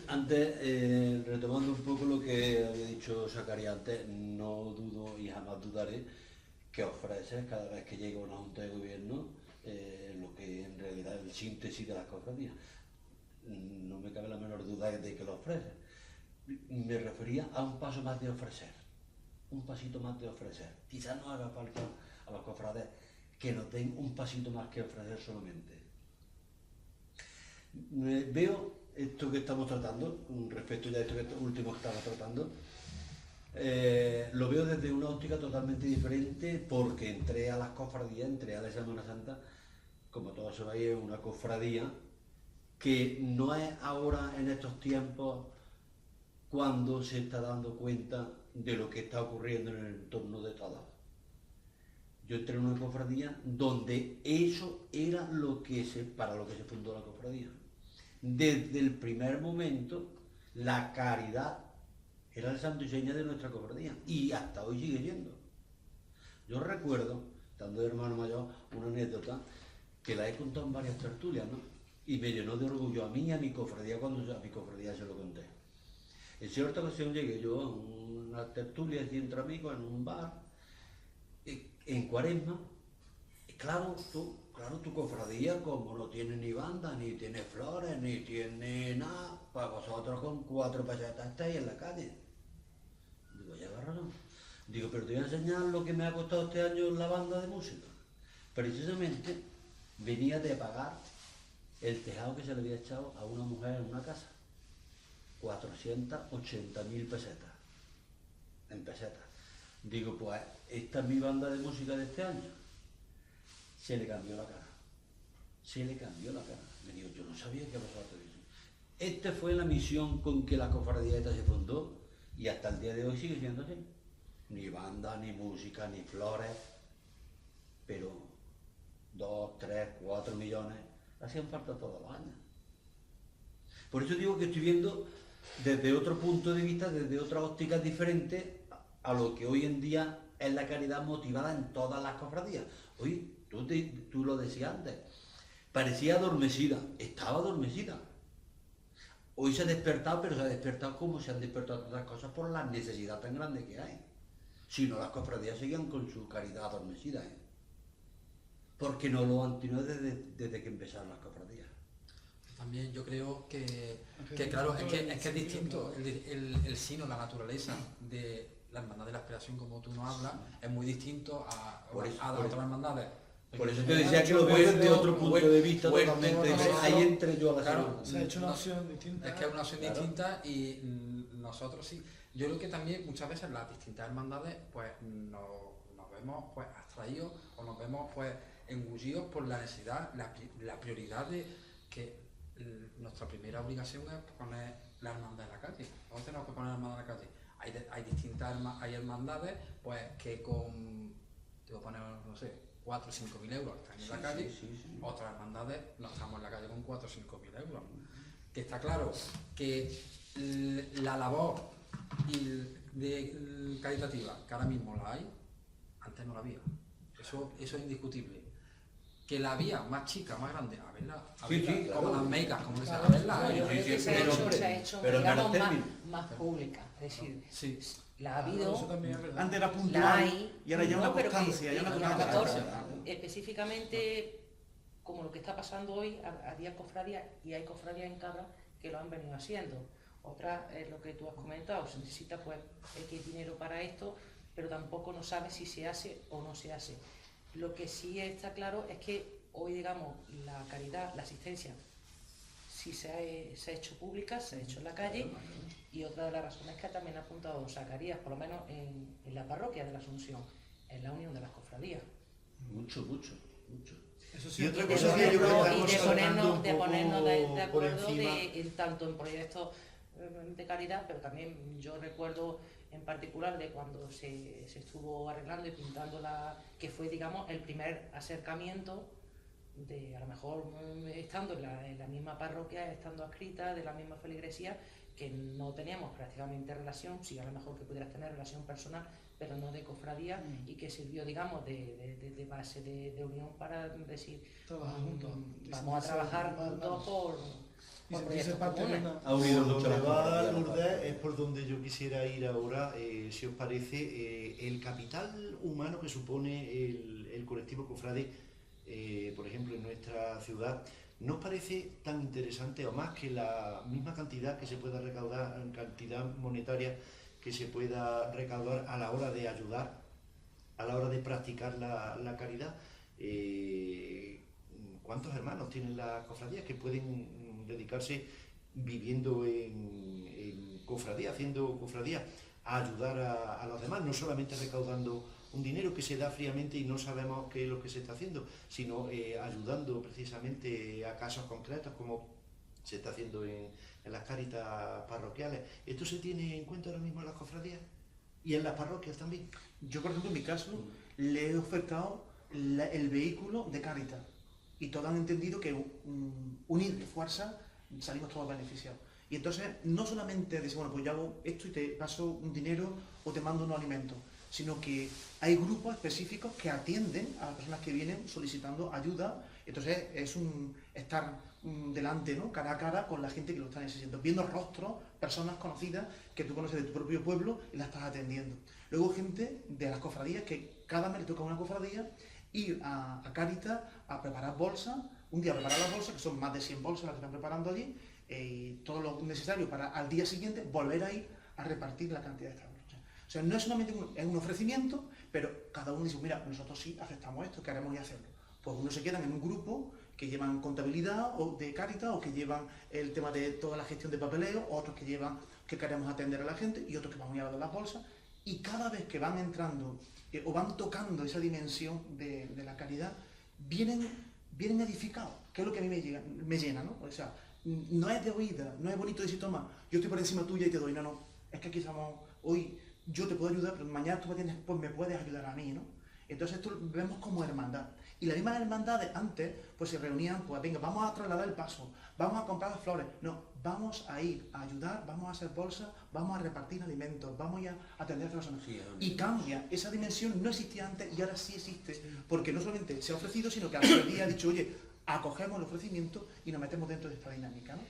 Antes, retomando un poco lo que había dicho Zacarías antes, no dudo y jamás dudaré que ofreces cada vez que llega una junta de gobierno lo que en realidad es el síntesis de las cofradías. No me cabe la menor duda de que lo ofreces. Me refería a un paso más de ofrecer, un pasito más de ofrecer. Quizás no haga falta a los cofrades que nos den un pasito más que ofrecer solamente. Veo esto que estamos tratando, respecto ya a esto último que estamos tratando, lo veo desde una óptica totalmente diferente, porque entré a las cofradías, entré a la Semana Santa, como todos sabéis, es una cofradía que no es ahora en estos tiempos cuando se está dando cuenta de lo que está ocurriendo en el entorno de todos. Yo entré en una cofradía donde eso era para lo que se fundó la cofradía. Desde el primer momento, la caridad era el santo y seña de nuestra cofradía, y hasta hoy sigue siendo. Yo recuerdo, estando de hermano mayor, una anécdota que la he contado en varias tertulias, ¿no? Y me llenó de orgullo a mí y a mi cofradía cuando a mi cofradía se lo conté. En cierta ocasión llegué yo a una tertulia así entre amigos en un bar, en Cuaresma, y claro, tu cofradía, como no tiene ni banda, ni tiene flores, ni tiene nada, para vosotros con 4 pesetas estáis en la calle. Digo, ya va razón. Digo, pero te voy a enseñar lo que me ha costado este año la banda de música. Precisamente venía de pagar el tejado que se le había echado a una mujer en una casa. 480.000 pesetas. En pesetas. Digo, pues esta es mi banda de música de este año. Se le cambió la cara. Se le cambió la cara. Me digo, yo no sabía que pasaba todo eso. Esta fue la misión con que la cofradía esta se fundó, y hasta el día de hoy sigue siendo así. Ni banda, ni música, ni flores, pero 2, 3, 4 millones hacían falta todos los años. Por eso digo que estoy viendo desde otro punto de vista, desde otra óptica diferente a lo que hoy en día es la caridad motivada en todas las cofradías. Hoy, tú lo decías antes, parecía adormecida, estaba adormecida. Hoy se ha despertado, pero se ha despertado como se han despertado otras cosas por la necesidad tan grande que hay. Si no, las cofradías seguían con su caridad adormecida, porque no lo han tenido desde que empezaron las cofradías. También yo creo que claro, es que es distinto el sino, la naturaleza de la hermandad de la aspiración, como tú nos hablas, es muy distinto a las otras hermandades. Por eso te decía que lo veo desde otro punto de vista totalmente. Ahí entré yo a la claro, se ha hecho una opción distinta. Es que es una opción distinta, y nosotros sí. Yo creo que también muchas veces las distintas hermandades pues nos vemos pues abstraídos, o nos vemos pues engullidos por la necesidad, la prioridad de que nuestra primera obligación es poner la hermandad en la calle. No tenemos que poner la hermandad en la calle. Hay distintas hermandades pues que con, te voy a poner, no sé, 4 o 5 mil euros están en la calle. Sí. Otras hermandades no estamos en la calle con 4 o 5 mil euros. Que está claro que la labor caritativa, que ahora mismo la hay, antes no la había. Eso es indiscutible. Que la vía más chica, más grande, a verla, Sí, sí, claro. como las megas, como dicen, a Claro, verla. no, yo creo que se ha hecho pero digamos, en términos. más pública. Es decir, Sí. la ha habido, Eso también es verdad. Antes era la puntual hay, y ahora ya una pero que- constancia, ya una y a lo constancia. mejor, específicamente, como lo que está pasando hoy, había cofradías y hay cofradías en Cabra que lo han venido haciendo. Otra es lo que tú has comentado, se necesita pues X dinero para esto, pero tampoco no sabe si se hace o no se hace. Lo que sí está claro es que hoy, digamos, la caridad, la asistencia, sí se ha hecho pública, se ha hecho en la calle, y otra de las razones que también ha apuntado Zacarías, por lo menos en la parroquia de la Asunción, en la unión de las cofradías. Mucho. Eso sí, Y otra De cosa que yo creo que ponernos, estamos saltando un de poco ponernos de por acuerdo encima. tanto en proyectos de caridad, pero también yo recuerdo en particular de cuando se estuvo arreglando y pintando que fue, digamos, el primer acercamiento de, a lo mejor estando en la misma parroquia, estando adscrita, de la misma feligresía, que no teníamos prácticamente relación, sí a lo mejor que pudieras tener relación personal, pero no de cofradía, y que sirvió, digamos, de base de unión para decir, trabajar juntos. vamos a trabajar juntos por Y sentirse proyectos parte de comunes. una... Ha unido Por mucho donde las va cofradías, Lourdes es por donde yo quisiera ir ahora, si os parece, el capital humano que supone el colectivo cofrade, por ejemplo, en nuestra ciudad, ¿no os parece tan interesante o más que la misma cantidad que se pueda recaudar, en cantidad monetaria que se pueda recaudar a la hora de ayudar, a la hora de practicar la caridad? ¿Cuántos hermanos tienen las cofradías que pueden dedicarse viviendo en cofradía, haciendo cofradía, a ayudar a los demás, no solamente recaudando un dinero que se da fríamente y no sabemos qué es lo que se está haciendo, sino ayudando precisamente a casos concretos como se está haciendo en las cáritas parroquiales? ¿Esto se tiene en cuenta ahora mismo en las cofradías? ¿Y en las parroquias también? Yo, por ejemplo, en mi caso, le he ofertado el vehículo de Cáritas y todos han entendido que unir fuerza salimos todos beneficiados. Y entonces, no solamente decir, bueno, pues yo hago esto y te paso un dinero o te mando unos alimentos, sino que hay grupos específicos que atienden a las personas que vienen solicitando ayuda. Entonces, es un estar delante, ¿no?, cara a cara con la gente que lo está necesitando, viendo rostros, personas conocidas que tú conoces de tu propio pueblo y la estás atendiendo. Luego, gente de las cofradías que cada mes le toca a una cofradía ir a Cáritas a preparar bolsas, un día preparar las bolsas, que son más de 100 bolsas las que están preparando allí, y todo lo necesario para al día siguiente volver a ir a repartir la cantidad de estas bolsas. O sea, no es solamente un ofrecimiento, pero cada uno dice, mira, nosotros sí aceptamos esto, queremos ir a hacerlo. Pues unos se quedan en un grupo que llevan contabilidad o de Cáritas, o que llevan el tema de toda la gestión de papeleo, otros que llevan que queremos atender a la gente, y otros que van a ir a las bolsas, y cada vez que van entrando o van tocando esa dimensión de la caridad, vienen edificados, que es lo que a mí me llena, ¿no? O sea, no es de oída, no es bonito decir, toma, yo estoy por encima tuya y te doy, no, es que aquí estamos, hoy yo te puedo ayudar, pero mañana tú me puedes ayudar a mí, ¿no? Entonces esto lo vemos como hermandad. Y las mismas hermandades antes, pues se reunían, pues venga, vamos a trasladar el paso, vamos a comprar las flores. No, vamos a ir a ayudar, vamos a hacer bolsas, vamos a repartir alimentos, vamos a ir a atender a las personas. Sí, Y cambia, esa dimensión no existía antes y ahora sí existe, porque no solamente se ha ofrecido, sino que al final día ha dicho, oye, acogemos el ofrecimiento y nos metemos dentro de esta dinámica, ¿no?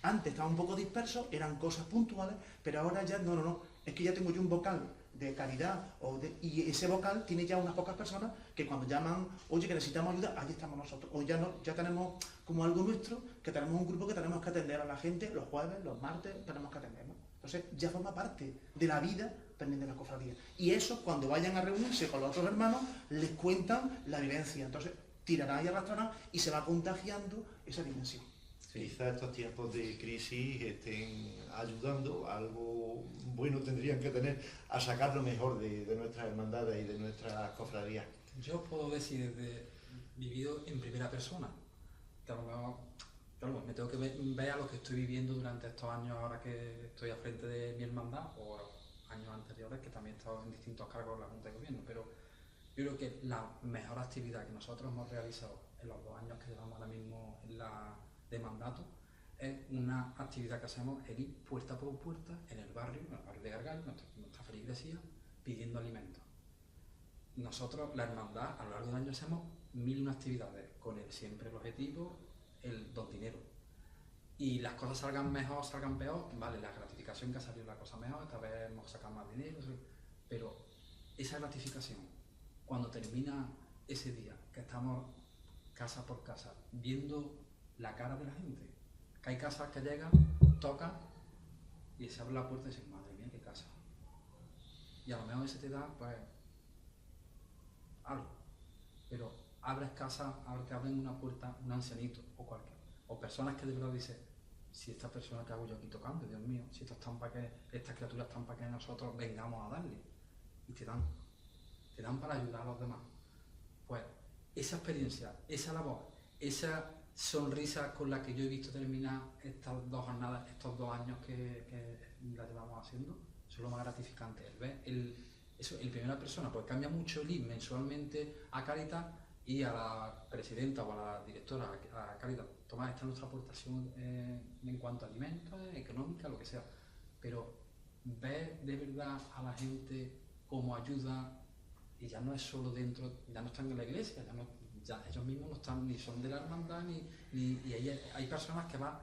Antes estaba un poco disperso, eran cosas puntuales, pero ahora ya no, es que ya tengo yo un vocal de caridad, y ese vocal tiene ya unas pocas personas que cuando llaman, oye, que necesitamos ayuda, allí estamos nosotros. O ya tenemos como algo nuestro, que tenemos un grupo que tenemos que atender a la gente los jueves, los martes, tenemos que atender, ¿no? Entonces ya forma parte de la vida también de la cofradía. Y eso, cuando vayan a reunirse con los otros hermanos, les cuentan la vivencia. Entonces tirarán y arrastrarán y se va contagiando esa dimensión. Sí. Quizá estos tiempos de crisis estén ayudando, algo bueno tendrían que tener a sacar lo mejor de nuestras hermandades y de nuestras cofradías. Yo puedo decir desde vivido en primera persona. Claro, me tengo que ver a lo que estoy viviendo durante estos años ahora que estoy al frente de mi hermandad, o años anteriores que también he estado en distintos cargos de la Junta de Gobierno, pero yo creo que la mejor actividad que nosotros hemos realizado en los 2 años que llevamos ahora mismo de mandato es una actividad que hacemos, el ir puerta por puerta en el barrio de Gargall, nuestra feligresía, pidiendo alimentos. Nosotros, la hermandad, a lo largo del año hacemos 1001 actividades, siempre el objetivo, el don dinero. Y las cosas salgan mejor, salgan peor, vale, la gratificación que ha salido la cosa mejor, esta vez hemos sacado más dinero, sí, pero esa gratificación, cuando termina ese día, que estamos casa por casa, viendo la cara de la gente, que hay casas que llegan, tocan y se abre la puerta y dicen, madre mía, qué casa. Y a lo mejor ese te da, pues, algo. Pero abres casa, te abren una puerta, un ancianito o cualquier, o personas que de verdad dicen, si esta persona que hago yo aquí tocando, Dios mío, si estas criaturas están para que nosotros vengamos a darle, y te dan para ayudar a los demás. Pues esa experiencia, esa labor, esa sonrisa con la que yo he visto terminar estas 2 jornadas, estos 2 años que la llevamos haciendo, eso es lo más gratificante, el ver en primera persona, porque cambia mucho el ir mensualmente a Cáritas y a la presidenta o a la directora, a Cáritas, Tomás, esta es nuestra aportación en cuanto a alimentos, económica, lo que sea, pero ver de verdad a la gente cómo ayuda, y ya no es solo dentro, ya no están en la iglesia, ya ellos mismos no están, ni son de la hermandad, y hay personas que van,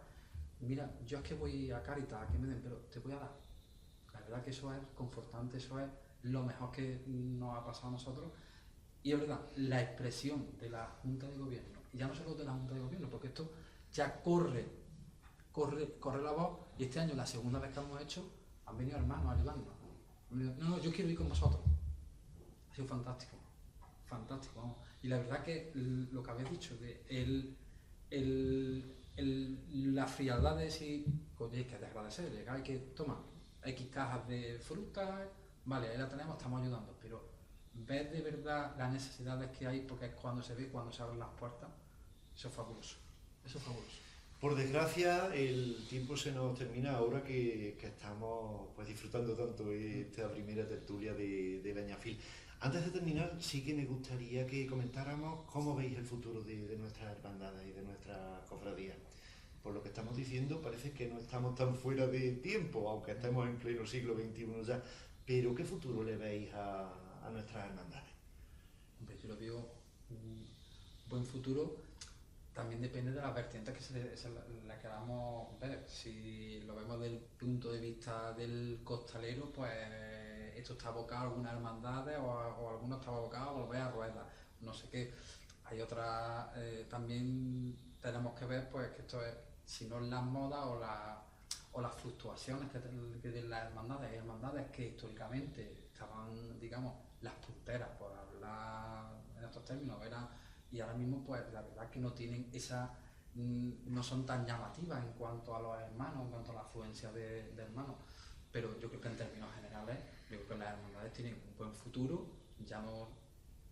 mira, yo es que voy a Cáritas, a que me den, pero te voy a dar. La verdad que eso es confortante, eso es lo mejor que nos ha pasado a nosotros. Y es verdad, la expresión de la Junta de Gobierno, y ya no solo de la Junta de Gobierno, porque esto ya corre la voz, y este año, la segunda vez que hemos hecho, han venido hermanos a ayudarnos. No, yo quiero ir con vosotros. Ha sido fantástico, fantástico, vamos. Y la verdad que lo que habéis dicho, de la frialdad de decir, oye, hay que agradecer, llegar, hay que tomar X cajas de fruta, vale, ahí la tenemos, estamos ayudando, pero ver de verdad las necesidades que hay, porque es cuando se ve, cuando se abren las puertas, eso es fabuloso, eso es fabuloso. Por desgracia, el tiempo se nos termina ahora que estamos pues, disfrutando tanto esta primera tertulia de Leñafil. Antes de terminar, sí que me gustaría que comentáramos cómo veis el futuro de nuestras hermandades y de nuestras cofradías. Por lo que estamos diciendo, parece que no estamos tan fuera de tiempo, aunque estemos en pleno siglo XXI ya. Pero, ¿qué futuro le veis a nuestras hermandades? Hombre, yo lo veo un buen futuro. También depende de las vertientes que la queramos ver. Si lo vemos desde el punto de vista del costalero, pues esto está abocado a algunas hermandades o algunos está abocado a volver a ruedas, no sé qué. Hay otras, también tenemos que ver pues que esto es, si no las modas o las fluctuaciones que tienen las hermandades. Hay hermandades que históricamente estaban, digamos, las punteras, por hablar en estos términos, y ahora mismo pues la verdad que no tienen no son tan llamativas en cuanto a los hermanos, en cuanto a la afluencia de hermanos, pero yo creo que en términos generales, yo creo que las hermandades tienen un buen futuro, ya no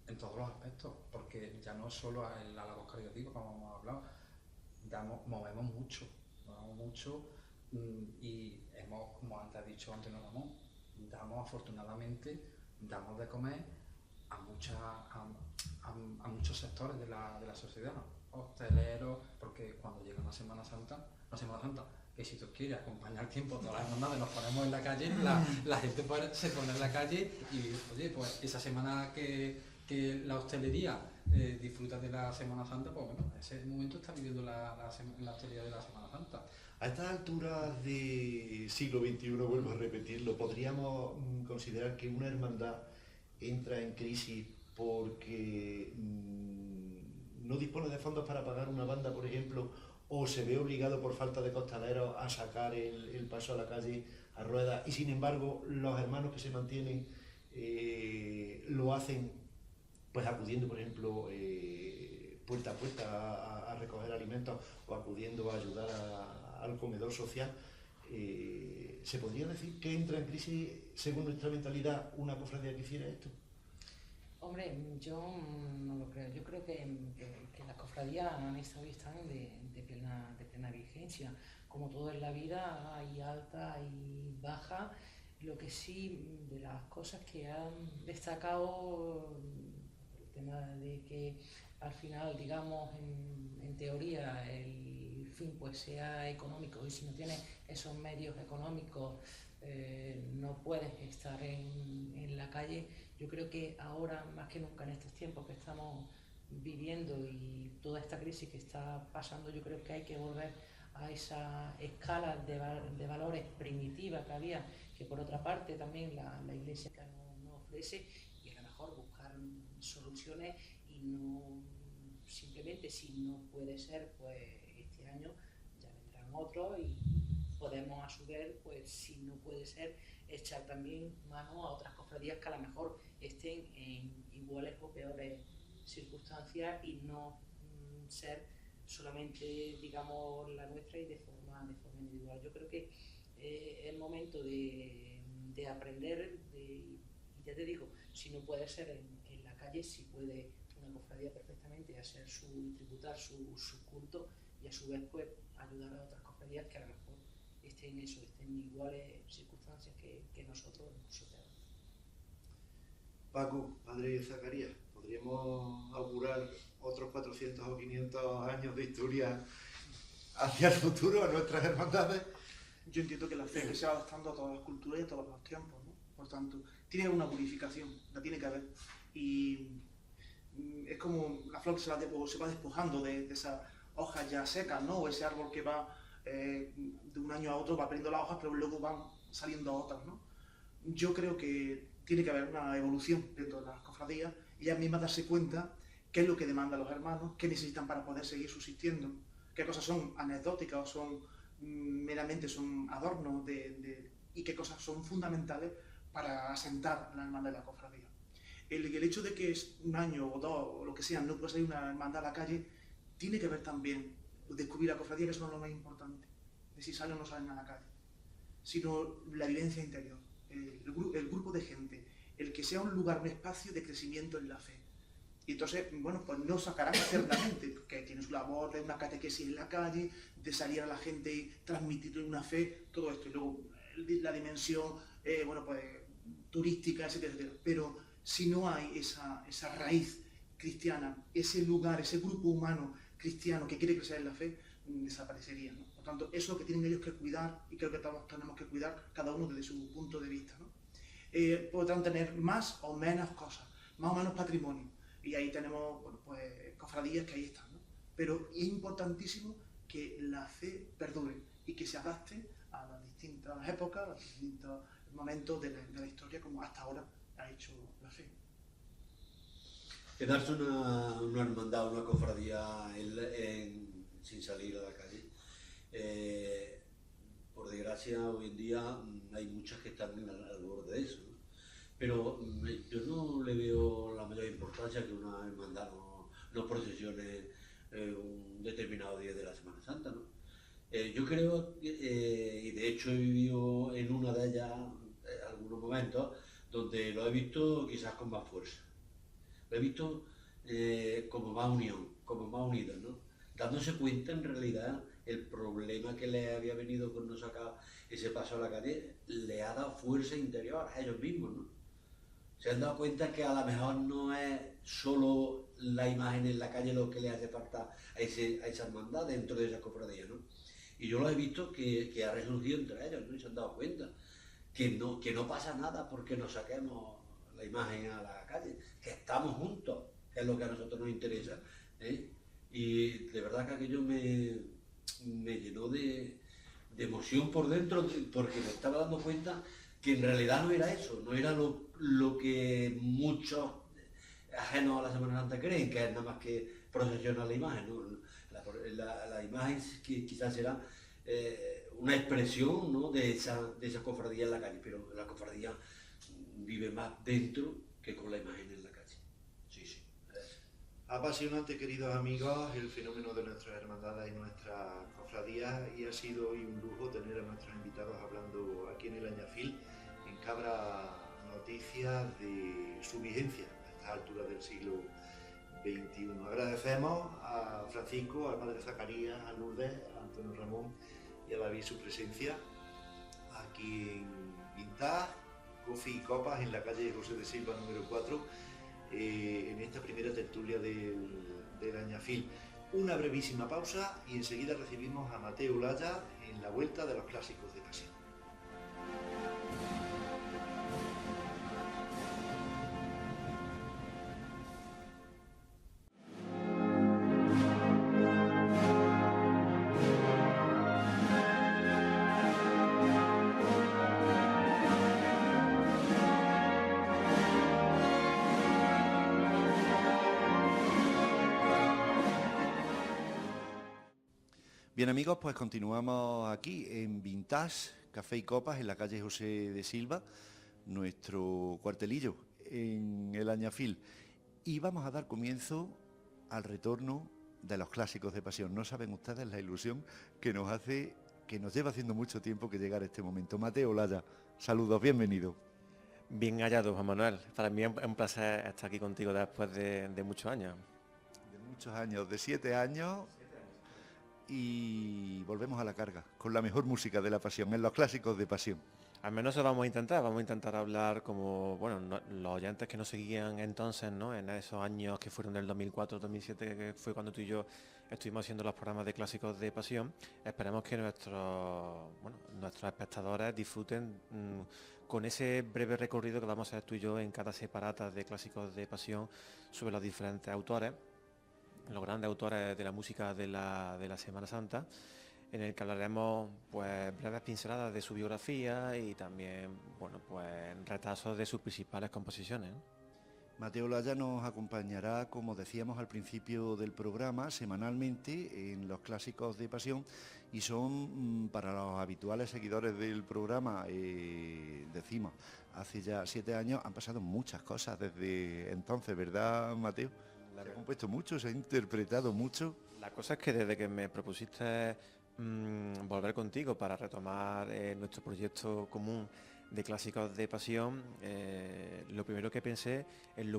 en todos los aspectos, porque ya no es solo en la labor caritativa, como hemos hablado, movemos mucho y hemos, como antes ha dicho Antonio Ramón, afortunadamente, damos de comer a muchos sectores de la sociedad, hosteleros, porque cuando llega la Semana Santa, que si tú quieres acompañar tiempo todas las hermandades, nos ponemos en la calle, la gente se pone en la calle y, oye, pues esa semana que la hostelería disfruta de la Semana Santa, pues bueno, ese momento está viviendo la hostelería de la Semana Santa. A estas alturas de siglo XXI, vuelvo a repetirlo, podríamos considerar que una hermandad entra en crisis porque no dispone de fondos para pagar una banda, por ejemplo, o se ve obligado por falta de costaleros a sacar el paso a la calle a ruedas, y sin embargo los hermanos que se mantienen lo hacen pues acudiendo, por ejemplo, puerta a puerta a recoger alimentos o acudiendo a ayudar al comedor social. ¿Se podría decir que entra en crisis, según nuestra mentalidad, una cofradía que hiciera esto? Hombre, yo no lo creo. Yo creo que las cofradías han estado y están de plena vigencia. Como todo en la vida, hay alta y baja. Lo que sí, de las cosas que han destacado, el tema de que al final, digamos, en teoría, el fin pues sea económico, y si no tienes esos medios económicos, no puedes estar en la calle. Yo creo que ahora, más que nunca, en estos tiempos que estamos viviendo y toda esta crisis que está pasando, yo creo que hay que volver a esa escala de valores primitiva que había, que por otra parte también la Iglesia nos ofrece, y a lo mejor buscar soluciones y no simplemente, si no puede ser, pues este año ya vendrán otros y podemos a su vez, pues si no puede ser, echar también mano a otras cofradías que a lo mejor estén en iguales o peores circunstancias y no ser solamente, digamos, la nuestra y de forma individual. Yo creo que es momento de aprender, y ya te digo, si no puede ser en la calle, si puede una cofradía perfectamente hacer tributar su culto y a su vez pues ayudar a otras cofradías que a lo mejor estén en iguales circunstancias que nosotros en su terreno. Paco, padre de Zacarías, ¿podríamos augurar otros 400 o 500 años de historia hacia el futuro a nuestras hermandades? Yo entiendo que la fe que se va adaptando a todas las culturas y a todos los tiempos, ¿no? Por tanto, tiene una purificación, la tiene que haber. Y es como la flor que se va despojando de esas hojas ya secas, ¿no? O ese árbol que va de un año a otro, va perdiendo las hojas, pero luego van saliendo otras, ¿no? Yo creo que tiene que haber una evolución dentro de las cofradías y ellas mismas darse cuenta qué es lo que demandan los hermanos, qué necesitan para poder seguir subsistiendo, qué cosas son anecdóticas o son meramente son adornos y qué cosas son fundamentales para asentar la hermandad de la cofradía. El hecho de que es un año o dos o lo que sea no pueda salir una hermandad a la calle, tiene que ver también descubrir la cofradía, que eso no es lo más importante, de si salen o no salen a la calle, sino la vivencia interior, el grupo de gente, el que sea un lugar, un espacio de crecimiento en la fe. Y entonces, bueno, pues no sacarán externamente, que tiene su labor de una catequesis en la calle, de salir a la gente y transmitirle una fe, todo esto. Y luego la dimensión, bueno, pues turística, etcétera, etcétera. Pero si no hay esa raíz cristiana, ese lugar, ese grupo humano cristiano que quiere crecer en la fe, desaparecería, ¿no? Por tanto, eso es lo que tienen ellos que cuidar y creo que todos tenemos que cuidar, cada uno desde su punto de vista, ¿no? Podrán tener más o menos cosas, más o menos patrimonio. Y ahí tenemos, bueno, pues, cofradías que ahí están, ¿no? Pero es importantísimo que la fe perdure y que se adapte a las distintas épocas, a los distintos momentos de la historia, como hasta ahora ha hecho la fe. Quedarse una hermandad, una cofradía sin salir a la calle. Por desgracia, hoy en día hay muchas que están al borde de eso, ¿no? Pero yo no le veo la mayor importancia que una hermandad no procesione un determinado día de la Semana Santa, ¿no? Yo creo, y de hecho he vivido en una de ellas algunos momentos donde lo he visto quizás con más fuerza. Lo he visto como más unión, como más unidos, ¿no? Dándose cuenta en realidad el problema que les había venido con no sacar ese paso a la calle, le ha dado fuerza interior a ellos mismos, ¿no? Se han dado cuenta que a lo mejor no es solo la imagen en la calle lo que le hace falta a esa hermandad dentro de esa cofradía, ¿no? Y yo lo he visto que ha resurgido entre ellos, ¿no? Y se han dado cuenta que no pasa nada porque nos saquemos la imagen a la calle, que estamos juntos, que es lo que a nosotros nos interesa, ¿eh? Y de verdad que aquello me llenó de emoción por dentro, porque me estaba dando cuenta que en realidad no era eso, no era lo que muchos ajenos a la Semana Santa creen, que es nada más que procesionar la imagen, ¿no? La imagen que quizás será una expresión, ¿no? de esa cofradía en la calle, pero la cofradía vive más dentro que con la imagen en la calle. Sí, sí. Apasionante, queridos amigos, el fenómeno de nuestras hermandades y nuestras cofradías, y ha sido hoy un lujo tener a nuestros invitados hablando aquí en el Añafil, en Cabra Noticias, de su vigencia a estas alturas del siglo XXI. Agradecemos a Francisco, al padre Zacarías, a Lourdes, a Antonio Ramón y a David su presencia aquí en Vintage, Coffee y Copas, en la calle José de Silva número 4, en esta primera tertulia del Añafil. Una brevísima pausa y enseguida recibimos a Mateo Laya en la vuelta de los clásicos de Pasión. Bien amigos, pues continuamos aquí en Vintage, Café y Copas, en la calle José de Silva, nuestro cuartelillo en el Añafil. Y vamos a dar comienzo al retorno de los clásicos de pasión. No saben ustedes la ilusión que nos hace, que nos lleva haciendo mucho tiempo que llegar a este momento. Mateo Olaya, saludos, bienvenido. Bien hallado, Juan Manuel. Para mí es un placer estar aquí contigo después de muchos años. De muchos años, de 7 años. Y volvemos a la carga, con la mejor música de la pasión, en los clásicos de pasión. Al menos eso vamos a intentar hablar como, bueno, los oyentes que nos seguían entonces, ¿no? En esos años que fueron del 2004-2007, que fue cuando tú y yo estuvimos haciendo los programas de clásicos de pasión. Esperemos que nuestros espectadores disfruten con ese breve recorrido que vamos a hacer tú y yo en cada separata de clásicos de pasión sobre los diferentes autores, los grandes autores de la música de la Semana Santa, en el que hablaremos pues breves pinceladas de su biografía y también retazos de sus principales composiciones, ¿no? Mateo Olaya nos acompañará, como decíamos al principio del programa, semanalmente en los clásicos de pasión, y son para los habituales seguidores del programa, decimos, hace ya 7 años han pasado muchas cosas desde entonces, ¿verdad, Mateo? Se ha compuesto mucho, se ha interpretado mucho. La cosa es que desde que me propusiste volver contigo para retomar nuestro proyecto común de clásicos de pasión, lo primero que pensé en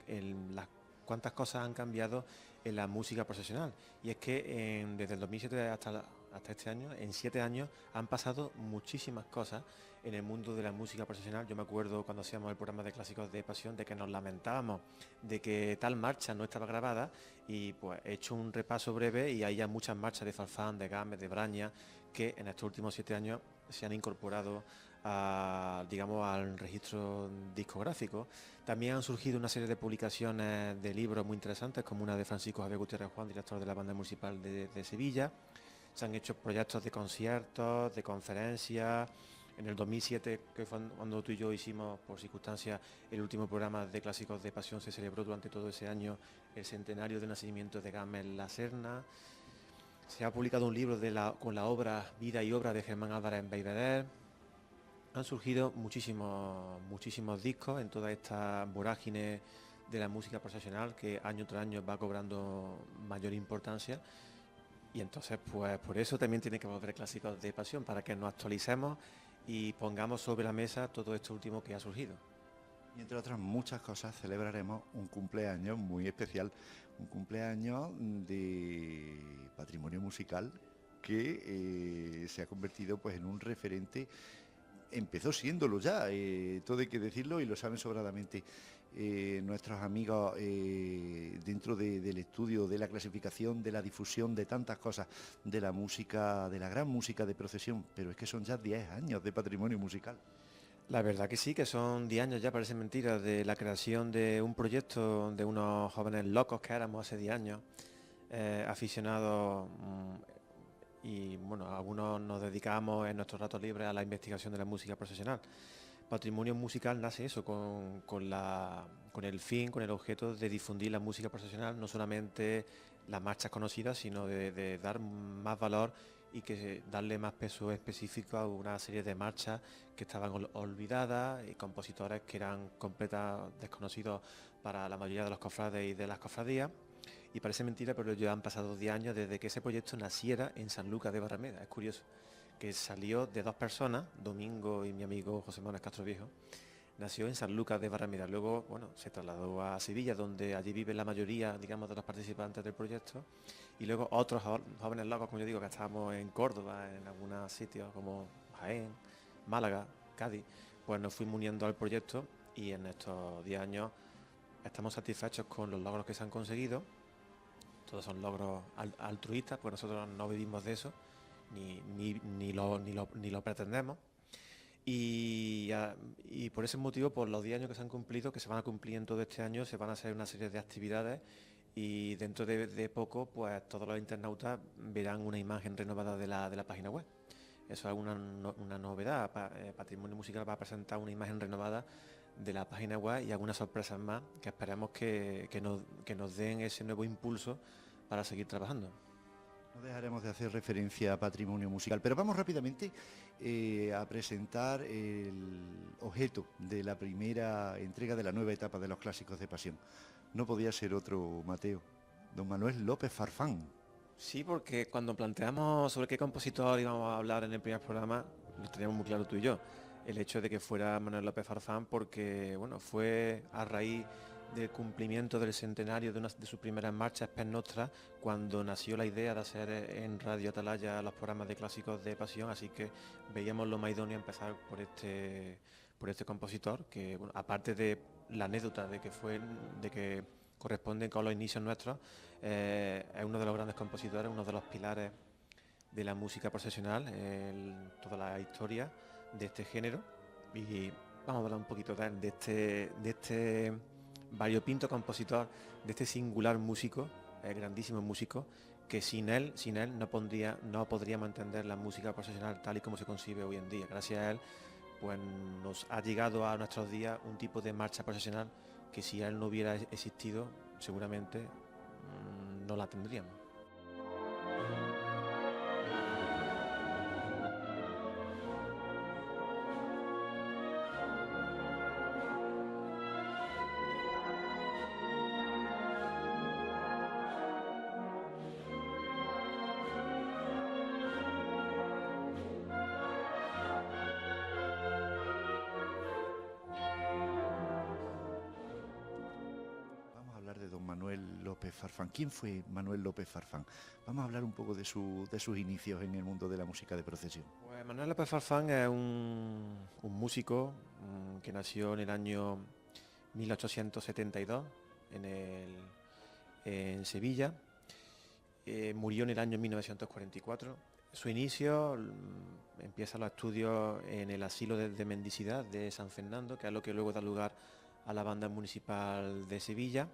en las cuántas cosas han cambiado en la música profesional. Y es que desde el 2007 hasta este año, en 7 años, han pasado muchísimas cosas en el mundo de la música profesional. Yo me acuerdo cuando hacíamos el programa de clásicos de pasión de que nos lamentábamos de que tal marcha no estaba grabada, y pues he hecho un repaso breve y hay ya muchas marchas de Farfán, de Gámez, de Braña, que en estos últimos 7 años se han incorporado al registro discográfico. También han surgido una serie de publicaciones de libros muy interesantes, como una de Francisco Javier Gutiérrez Juan, director de la Banda Municipal de Sevilla. Se han hecho proyectos de conciertos, de conferencias. En el 2007, que fue cuando tú y yo hicimos, por circunstancias, el último programa de clásicos de pasión, se celebró durante todo ese año el centenario del nacimiento de Gámez La Serna. Se ha publicado un libro con la obra, vida y obra de Germán Álvarez en Belvedere. Han surgido muchísimos discos en toda esta vorágine de la música profesional que año tras año va cobrando mayor importancia. Y entonces, pues por eso también tiene que volver clásicos de pasión, para que nos actualicemos y pongamos sobre la mesa todo esto último que ha surgido. Y entre otras muchas cosas celebraremos un cumpleaños muy especial, un cumpleaños de patrimonio musical que se ha convertido pues en un referente. Empezó siéndolo ya, todo hay que decirlo y lo saben sobradamente nuestros amigos dentro del estudio, de la clasificación, de la difusión, de tantas cosas, de la música, de la gran música de procesión, pero es que son ya 10 años de patrimonio musical. La verdad que sí, que son 10 años ya, parece mentira, de la creación de un proyecto de unos jóvenes locos que éramos hace 10 años, aficionados, y bueno, algunos nos dedicamos en nuestros ratos libres a la investigación de la música profesional. Patrimonio musical nace eso, con el fin, con el objeto de difundir la música profesional, no solamente las marchas conocidas, sino de dar más valor y que darle más peso específico a una serie de marchas que estaban olvidadas, y compositores que eran completos desconocidos para la mayoría de los cofrades y de las cofradías. Y parece mentira, pero ya han pasado 10 años desde que ese proyecto naciera en Sanlúcar de Barrameda. Es curioso que salió de 2 personas, Domingo y mi amigo José Manuel Castro Viejo. Nació en Sanlúcar de Barrameda, luego se trasladó a Sevilla, donde allí vive la mayoría, digamos, de los participantes del proyecto, y luego otros jóvenes locos, como yo digo, que estábamos en Córdoba, en algunos sitios como Jaén, Málaga, Cádiz, pues nos fuimos uniendo al proyecto, y en estos 10 años estamos satisfechos con los logros que se han conseguido. Todos son logros altruistas, pues nosotros no vivimos de eso, ni lo pretendemos. Y por ese motivo, por los 10 años que se han cumplido, que se van a cumplir en todo este año, se van a hacer una serie de actividades, y dentro de poco, pues todos los internautas verán una imagen renovada de la página web. Eso es una novedad. Patrimonio Musical va a presentar una imagen renovada de la página web y algunas sorpresas más que esperemos que nos den ese nuevo impulso para seguir trabajando. No dejaremos de hacer referencia a patrimonio musical, pero vamos rápidamente a presentar el objeto de la primera entrega de la nueva etapa de los clásicos de pasión. No podía ser otro, Mateo, don Manuel López Farfán. Sí, porque cuando planteamos sobre qué compositor íbamos a hablar en el primer programa, lo teníamos muy claro tú y yo. El hecho de que fuera Manuel López Farfán, porque bueno, fue a raíz del cumplimiento del centenario de una de sus primeras marchas, Per Nostra, cuando nació la idea de hacer en Radio Atalaya los programas de clásicos de pasión, así que veíamos lo más idóneo empezar por este compositor, que bueno, aparte de la anécdota de que corresponden con los inicios nuestros, es uno de los grandes compositores, uno de los pilares de la música profesional, toda la historia de este género, y vamos a hablar un poquito de este variopinto compositor, de este singular músico, grandísimo músico, que sin él no podríamos entender la música profesional tal y como se concibe hoy en día. Gracias a él, pues nos ha llegado a nuestros días un tipo de marcha profesional que si él no hubiera existido, seguramente no la tendríamos. Farfán. ¿Quién fue Manuel López Farfán? Vamos a hablar un poco de sus inicios en el mundo de la música de procesión. Pues Manuel López Farfán es un músico que nació en el año 1872 en Sevilla, murió en el año 1944. Su inicio empieza los estudios en el asilo de mendicidad de San Fernando, que es lo que luego da lugar a la banda municipal de Sevilla.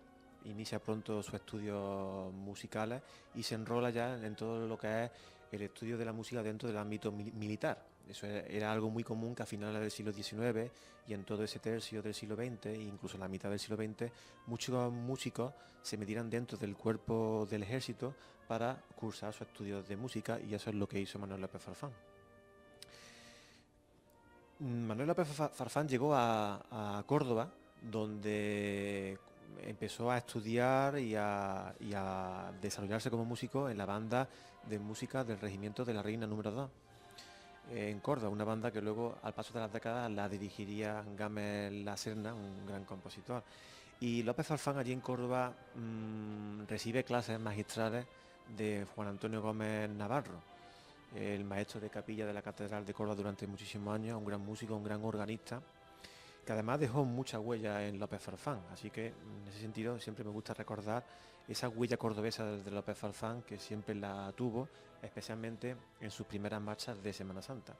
Inicia pronto sus estudios musicales y se enrola ya en todo lo que es el estudio de la música dentro del ámbito militar. Eso era algo muy común, que a finales del siglo XIX y en todo ese tercio del siglo XX, e incluso en la mitad del siglo XX, muchos músicos se metieran dentro del cuerpo del ejército para cursar sus estudios de música, y eso es lo que hizo Manuel López Farfán. Manuel López Farfán llegó a Córdoba, donde empezó a estudiar y a desarrollarse como músico en la banda de música del Regimiento de la Reina número 2 en Córdoba, una banda que luego al paso de las décadas la dirigiría Gámez La Serna, un gran compositor. Y López Farfán allí en Córdoba recibe clases magistrales de Juan Antonio Gómez Navarro, el maestro de capilla de la Catedral de Córdoba durante muchísimos años, un gran músico, un gran organista, que además dejó mucha huella en López Farfán, así que en ese sentido siempre me gusta recordar esa huella cordobesa de López Farfán, que siempre la tuvo, especialmente en sus primeras marchas de Semana Santa.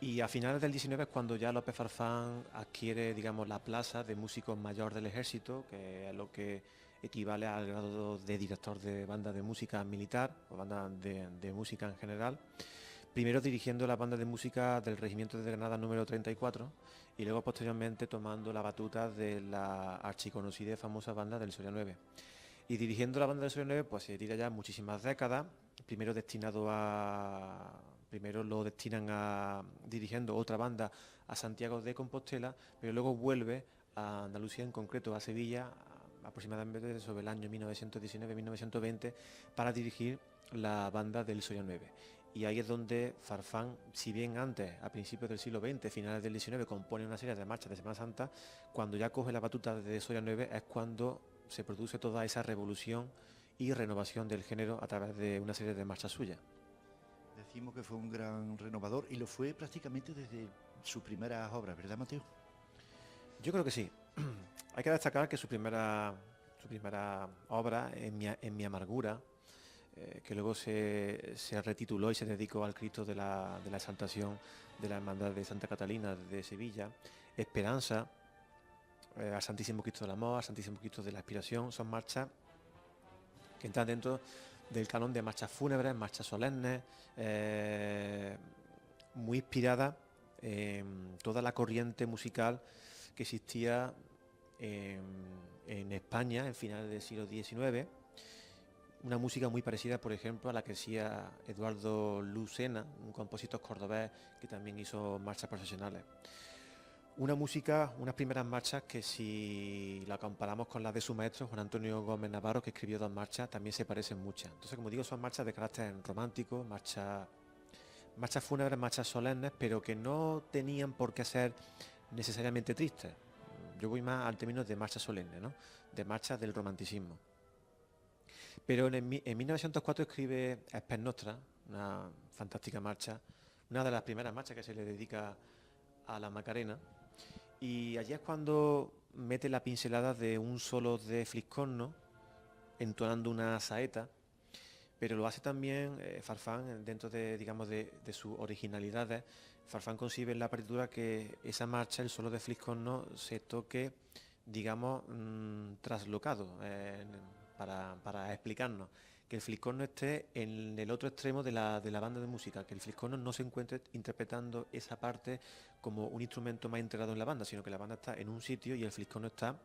Y a finales del 19 es cuando ya López Farfán adquiere, digamos, la plaza de músico mayor del ejército, que es lo que equivale al grado de director de banda de música militar o banda de música en general. Primero dirigiendo la banda de música del Regimiento de Granada número 34 y luego posteriormente tomando la batuta de la archiconocida y famosa banda del Soria 9. Y dirigiendo la banda del Soria 9 pues se tira ya muchísimas décadas, primero lo destinan a dirigiendo otra banda a Santiago de Compostela, pero luego vuelve a Andalucía, en concreto a Sevilla, aproximadamente sobre el año 1919-1920, para dirigir la banda del Soria 9. Y ahí es donde Farfán, si bien antes, a principios del siglo XX, finales del XIX, compone una serie de marchas de Semana Santa, cuando ya coge la batuta de Soria 9 es cuando se produce toda esa revolución y renovación del género a través de una serie de marchas suyas. Decimos que fue un gran renovador y lo fue prácticamente desde sus primeras obras, ¿verdad, Mateo? Yo creo que sí. Hay que destacar que su primera obra, En mi amargura, que luego se retituló y se dedicó al Cristo de la Exaltación de la Hermandad de Santa Catalina de Sevilla, Esperanza, al Santísimo Cristo del Amor, al Santísimo Cristo de la Expiración, son marchas que entran dentro del canon de marchas fúnebres, marchas solemnes, muy inspiradas en toda la corriente musical que existía en España en finales del siglo XIX, una música muy parecida, por ejemplo, a la que hacía Eduardo Lucena, un compositor cordobés que también hizo marchas procesionales. Una música, unas primeras marchas que si la comparamos con las de su maestro, Juan Antonio Gómez Navarro, que escribió 2 marchas, también se parecen muchas. Entonces, como digo, son marchas de carácter romántico, marchas fúnebres, marchas solemnes, pero que no tenían por qué ser necesariamente tristes. Yo voy más al término de marchas solemnes, ¿no? De marchas del romanticismo. Pero en 1904 escribe Spes Nostra, una fantástica marcha, una de las primeras marchas que se le dedica a la Macarena, y allí es cuando mete la pincelada de un solo de Fliscorno, entonando una saeta, pero lo hace también Farfán dentro de, digamos, de sus originalidades. Farfán concibe en la partitura que esa marcha, el solo de Fliscorno, se toque, digamos, traslocado, para explicarnos, que el fliscorno esté en el otro extremo de la banda de música, que el fliscorno no se encuentre interpretando esa parte como un instrumento más integrado en la banda, sino que la banda está en un sitio y el fliscorno está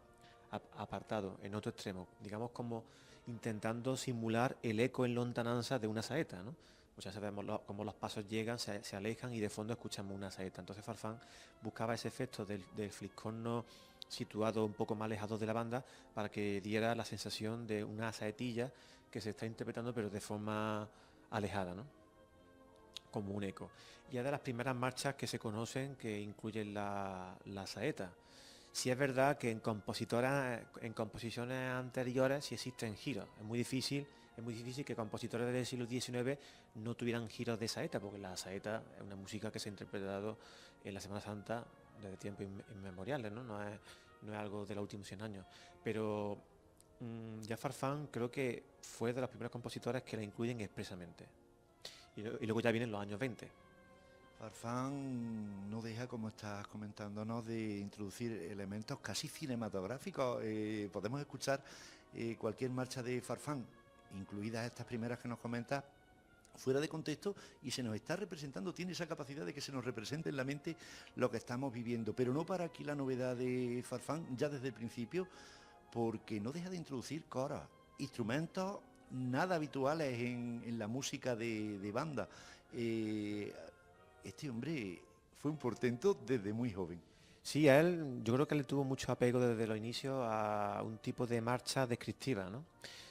apartado, en otro extremo, digamos como intentando simular el eco en lontananza de una saeta, ¿no? Muchas veces vemos como los pasos llegan, se alejan y de fondo escuchamos una saeta. Entonces Farfán buscaba ese efecto del fliscorno situado un poco más alejado de la banda para que diera la sensación de una saetilla que se está interpretando pero de forma alejada, ¿no? Como un eco. Y es de las primeras marchas que se conocen que incluyen la saeta. Sí es verdad que en composiciones anteriores sí existen giros. Es muy difícil que compositores del siglo XIX no tuvieran giros de saeta, porque la saeta es una música que se ha interpretado en la Semana Santa desde tiempos inmemoriales, ¿no? No es algo de los últimos 100 años. Pero ya Farfán creo que fue de los primeros compositores que la incluyen expresamente. Y luego ya vienen los años 20. Farfán no deja, como estás comentándonos, de introducir elementos casi cinematográficos. Podemos escuchar cualquier marcha de Farfán, incluidas estas primeras que nos comentas, fuera de contexto, y se nos está representando, tiene esa capacidad de que se nos represente en la mente lo que estamos viviendo. Pero no para aquí la novedad de Farfán, ya desde el principio, porque no deja de introducir coros, instrumentos nada habituales en la música de banda. Este hombre fue un portento desde muy joven. Sí, yo creo que le tuvo mucho apego desde los inicios a un tipo de marcha descriptiva, ¿no?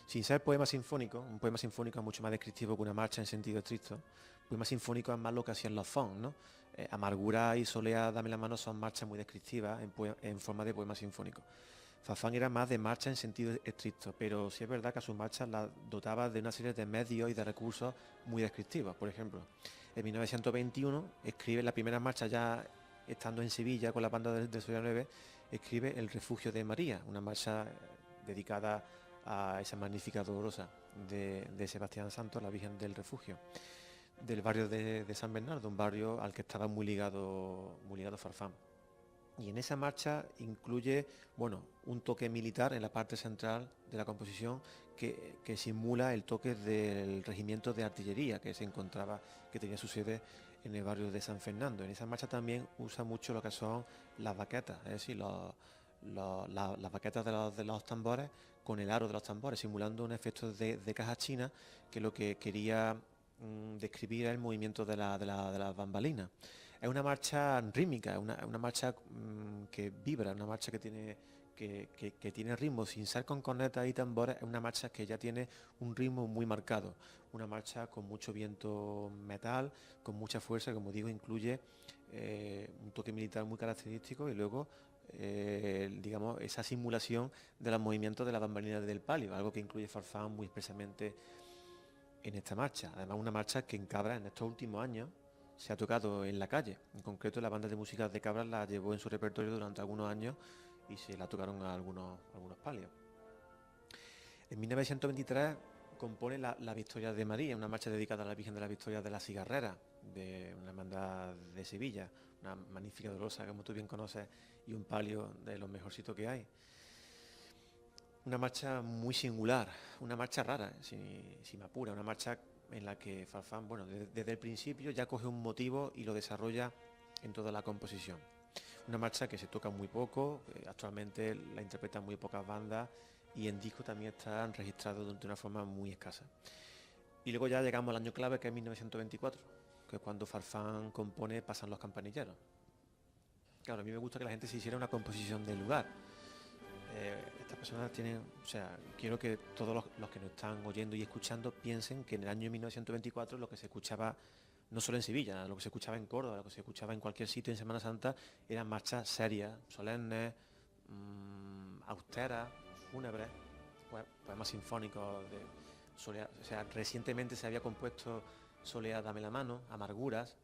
Sin ser poema sinfónico, un poema sinfónico es mucho más descriptivo que una marcha en sentido estricto. Un poema sinfónico es más lo que hacían los Fons, ¿no? Amargura y Soleá, Dame la mano son marchas muy descriptivas en forma de poema sinfónico. Farfán era más de marcha en sentido estricto, pero sí es verdad que a sus marchas las dotaba de una serie de medios y de recursos muy descriptivos. Por ejemplo, en 1921 escribe la primera marcha, ya estando en Sevilla con la banda de Soria 9, escribe El refugio de María, una marcha dedicada a esa magnífica dolorosa de Sebastián Santos, la Virgen del Refugio, del barrio de San Bernardo, un barrio al que estaba muy ligado Farfán. Y en esa marcha incluye, bueno, un toque militar en la parte central de la composición que simula el toque del regimiento de artillería que tenía su sede en el barrio de San Fernando. En esa marcha también usa mucho lo que son las baquetas, es decir, las baquetas de los tambores con el aro de los tambores, simulando un efecto de caja china que lo que quería describir es el movimiento de las bambalinas. Es una marcha rítmica, una marcha que vibra, una marcha que tiene ritmo, sin ser con cornetas y tambores. Es una marcha que ya tiene un ritmo muy marcado, una marcha con mucho viento metal, con mucha fuerza, como digo, incluye un toque militar muy característico y luego digamos, esa simulación de los movimientos de la bambalina del palio, algo que incluye Farfán muy expresamente en esta marcha. Además, una marcha que en Cabra en estos últimos años se ha tocado en la calle. En concreto, la banda de música de Cabra la llevó en su repertorio durante algunos años y se la tocaron a algunos palios. En 1923 compone la Victoria de María, una marcha dedicada a la Virgen de la Victoria de la Cigarrera, de una hermandad de Sevilla, una magnífica dolorosa, como tú bien conoces, y un palio de los mejorcitos que hay. Una marcha muy singular, una marcha rara, si me apura, una marcha en la que Farfán, bueno, desde el principio ya coge un motivo y lo desarrolla en toda la composición. Una marcha que se toca muy poco, actualmente la interpretan muy pocas bandas y en disco también están registrados de una forma muy escasa. Y luego ya llegamos al año clave, que es 1924, que es cuando Farfán compone Pasan los campanilleros. Claro, a mí me gusta que la gente se hiciera una composición del lugar. Estas personas tienen, o sea, quiero que todos los que nos están oyendo y escuchando piensen que en el año 1924 lo que se escuchaba, no solo en Sevilla, lo que se escuchaba en Córdoba, lo que se escuchaba en cualquier sitio en Semana Santa, eran marchas serias, solemnes, austeras, fúnebres, poemas sinfónicos. O sea, recientemente se había compuesto Soledad, dame la mano, Amarguras,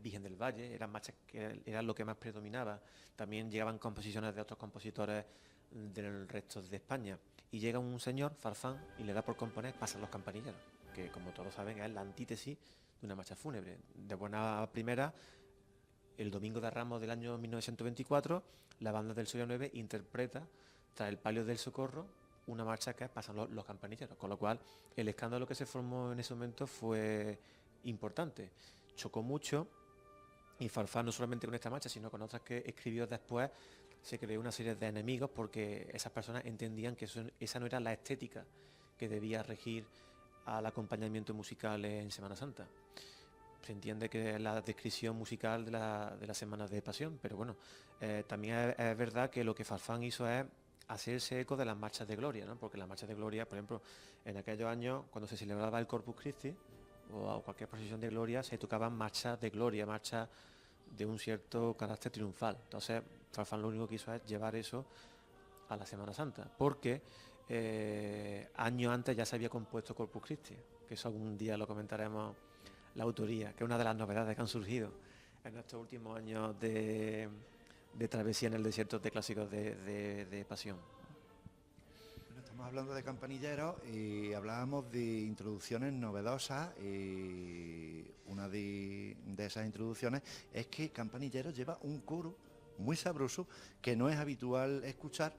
Virgen del Valle, eran marchas que eran lo que más predominaba. También llegaban composiciones de otros compositores del resto de España. Y llega un señor, Farfán, y le da por componer Pasan los campanilleros, que como todos saben es la antítesis de una marcha fúnebre. De buena primera, el domingo de Ramos del año 1924, la banda del Soria 9 interpreta, tras el palio del Socorro, una marcha que es Pasan los campanilleros, con lo cual el escándalo que se formó en ese momento fue importante, chocó mucho, y Farfán no solamente con esta marcha, sino con otras que escribió después, se creó una serie de enemigos porque esas personas entendían que esa no era la estética que debía regir al acompañamiento musical en Semana Santa. Se entiende que es la descripción musical de las semanas de pasión, pero bueno, también es verdad que lo que Farfán hizo es hacerse eco de las marchas de gloria, ¿no? Porque las marchas de gloria, por ejemplo, en aquellos años, cuando se celebraba el Corpus Christi o cualquier procesión de gloria, se tocaban marchas de gloria, marchas de un cierto carácter triunfal. Entonces, Farfán lo único que hizo es llevar eso a la Semana Santa, porque años antes ya se había compuesto Corpus Christi, que eso algún día lo comentaremos, la autoría, que es una de las novedades que han surgido en estos últimos años de travesía en el desierto de clásicos de pasión. Bueno, estamos hablando de campanilleros y hablábamos de introducciones novedosas. Una de esas introducciones es que Campanilleros lleva un coro muy sabroso que no es habitual escuchar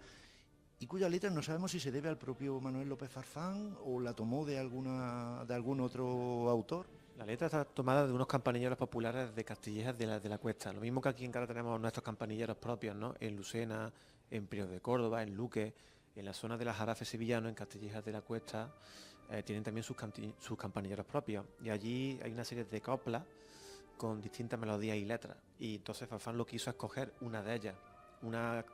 y cuya letra no sabemos si se debe al propio Manuel López Farfán o la tomó de algún otro autor. La letra está tomada de unos campanilleros populares de Castillejas de la Cuesta. Lo mismo que aquí en Cádiz tenemos nuestros campanilleros propios, ¿no? En Lucena, en Prior de Córdoba, en Luque, en la zona de las Jarafes sevillanos, en Castillejas de la Cuesta, tienen también sus campanilleros propios. Y allí hay una serie de coplas con distintas melodías y letras. Y entonces Farfán lo que hizo es coger una de ellas, una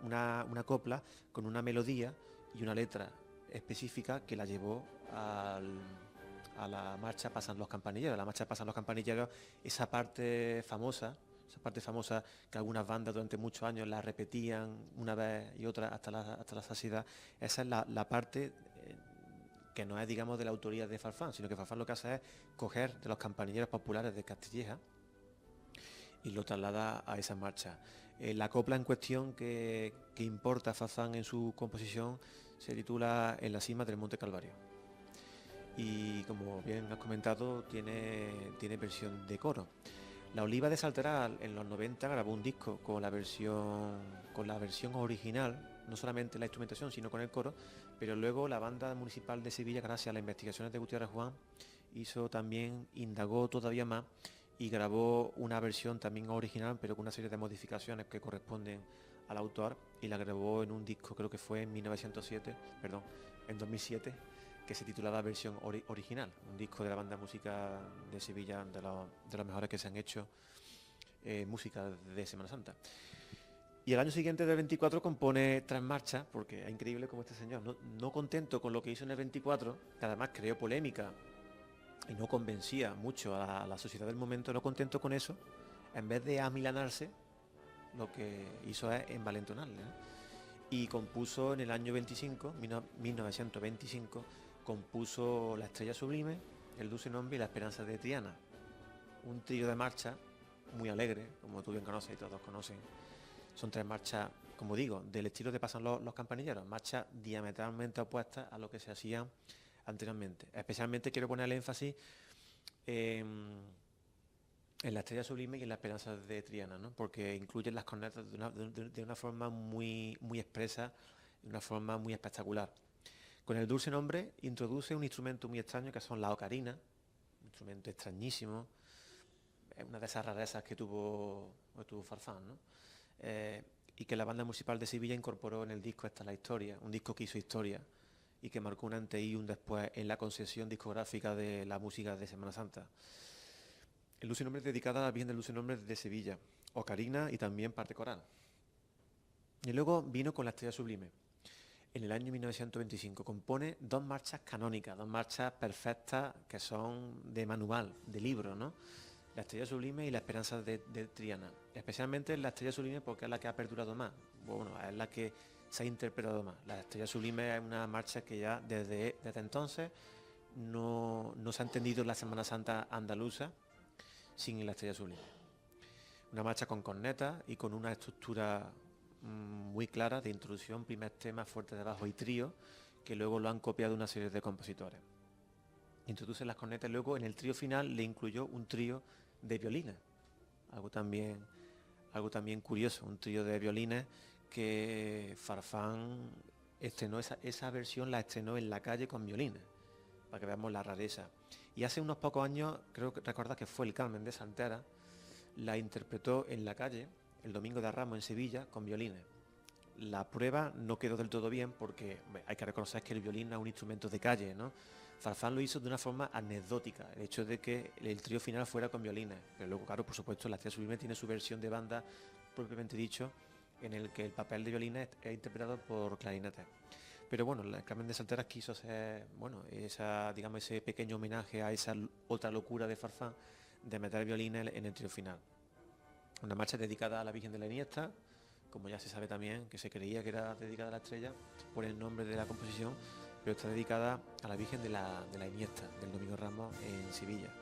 copla con una melodía y una letra específica que la llevó a la marcha Pasan los campanilleros. La marcha Pasan los campanilleros, esa parte famosa que algunas bandas durante muchos años la repetían una vez y otra hasta la saciedad, esa es la parte que no es, digamos, de la autoría de Farfán, sino que Farfán lo que hace es coger de los campanilleros populares de Castilleja y lo traslada a esa marcha. La copla en cuestión que importa Farfán en su composición se titula En la cima del Monte Calvario. Y como bien has comentado, tiene versión de coro. La Oliva de Salteral en los 90 grabó un disco con la versión original, no solamente la instrumentación, sino con el coro, pero luego la banda municipal de Sevilla, gracias a las investigaciones de Gutiérrez Juan, indagó todavía más y grabó una versión también original, pero con una serie de modificaciones que corresponden al autor, y la grabó en un disco, creo que fue en 2007, que se titulaba Versión Original, un disco de la banda música de Sevilla, de los mejores que se han hecho música de Semana Santa. Y el año siguiente, del 24, compone 3 marchas, porque es increíble como este señor, no contento con lo que hizo en el 24, que además creó polémica y no convencía mucho a la sociedad del momento, no contento con eso, en vez de amilanarse, lo que hizo es envalentonarle, ¿no? Y compuso en el año 1925, compuso La Estrella Sublime, El Dulce Nombre y La Esperanza de Triana. Un trío de marchas muy alegre, como tú bien conoces y todos conocen. Son 3 marchas, como digo, del estilo de Pasan los campanilleros, marchas diametralmente opuestas a lo que se hacían anteriormente. Especialmente quiero poner el énfasis en La Estrella Sublime y en La Esperanza de Triana, ¿no? Porque incluyen las cornetas de una forma muy expresa, de una forma muy espectacular. Con El Dulce Nombre introduce un instrumento muy extraño que son la ocarina, un instrumento extrañísimo, es una de esas rarezas que tuvo Farfán, ¿no? Y que la banda municipal de Sevilla incorporó en el disco Esta es la historia, un disco que hizo historia y que marcó un antes y un después en la concesión discográfica de la música de Semana Santa. El Luz y Nombre es dedicada a la Virgen de Luz y Nombre de Sevilla, Ocarina y también parte coral. Y luego vino con la Estrella Sublime. En el año 1925 compone 2 marchas canónicas, 2 marchas perfectas que son de manual, de libro, ¿no? La Estrella Sublime y la Esperanza de Triana. Especialmente la Estrella Sublime porque es la que ha perdurado más, bueno, es la que se ha interpretado más. La Estrella Sublime es una marcha que ya desde entonces no se ha entendido la Semana Santa andaluza sin la Estrella Sublime. Una marcha con cornetas y con una estructura muy clara de introducción, primer tema, fuerte de bajo y trío, que luego lo han copiado una serie de compositores. Introduce las cornetas y luego en el trío final le incluyó un trío de violines, algo también curioso, un trío de violines que Farfán estrenó, esa versión la estrenó en la calle con violines, para que veamos la rareza. Y hace unos pocos años, creo que recordad que fue el Carmen de Santera, la interpretó en la calle, el Domingo de Ramos en Sevilla, con violines. La prueba no quedó del todo bien porque hay que reconocer que el violín es un instrumento de calle, ¿no? Farfán lo hizo de una forma anecdótica, el hecho de que el trío final fuera con violines. Pero luego, claro, por supuesto, la Estrella Sublime tiene su versión de banda, propiamente dicho, en el que el papel de violines es interpretado por clarinetes. Pero bueno, el Carmen de Santera quiso hacer, bueno, ese pequeño homenaje a esa otra locura de Farfán de meter violines en el trío final. Una marcha dedicada a la Virgen de la Iniesta, como ya se sabe también, que se creía que era dedicada a la estrella por el nombre de la composición, pero está dedicada a la Virgen de la Iniesta, del Domingo de Ramos en Sevilla.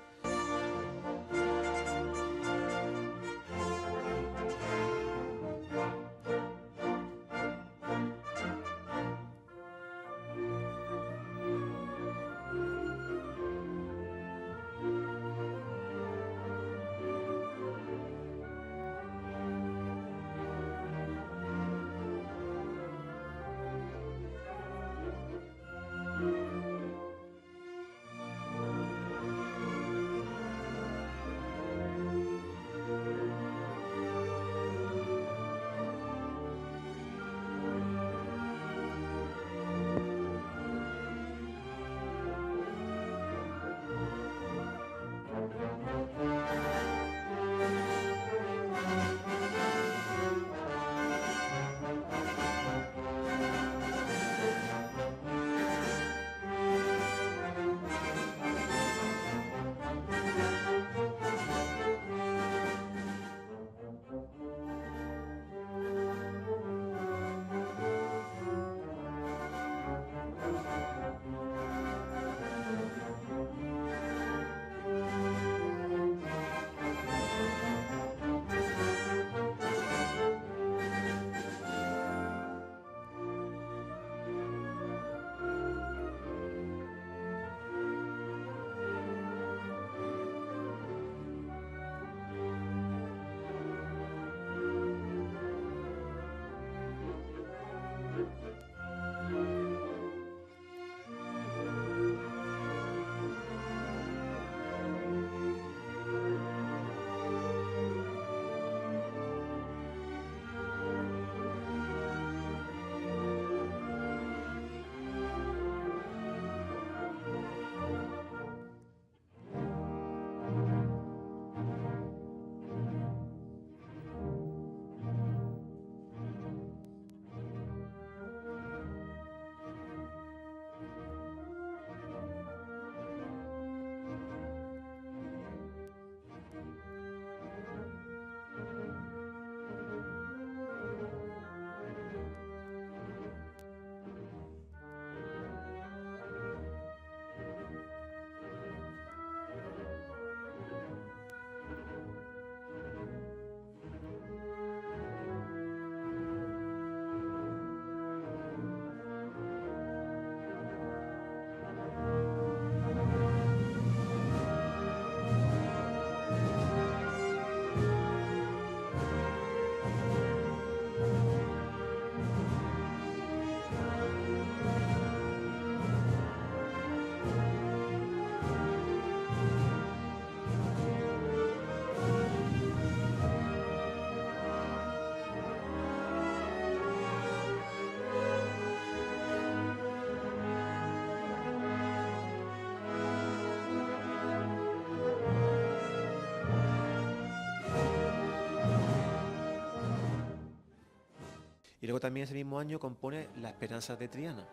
Y luego también ese mismo año compone La Esperanza de Triana,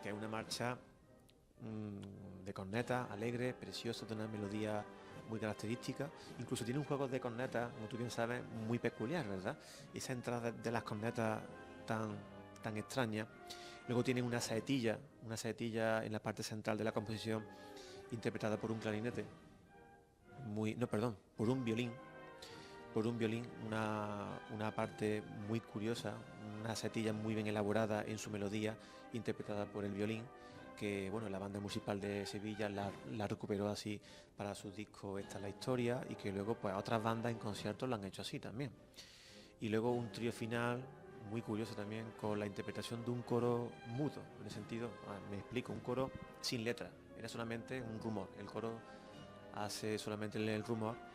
que es una marcha de corneta, alegre, preciosa, de una melodía muy característica. Incluso tiene un juego de cornetas, como tú bien sabes, muy peculiar, ¿verdad? Esa entrada de las cornetas tan extraña. Luego tiene una saetilla en la parte central de la composición, interpretada por un clarinete, por un violín, una parte muy curiosa, una saetilla muy bien elaborada en su melodía, interpretada por el violín, que bueno, la banda municipal de Sevilla la recuperó así para su disco Esta es la historia, y que luego pues otras bandas en conciertos lo han hecho así también. Y luego un trío final muy curioso también, con la interpretación de un coro mudo, en el sentido, me explico, un coro sin letra, era solamente un rumor, el coro hace solamente el rumor.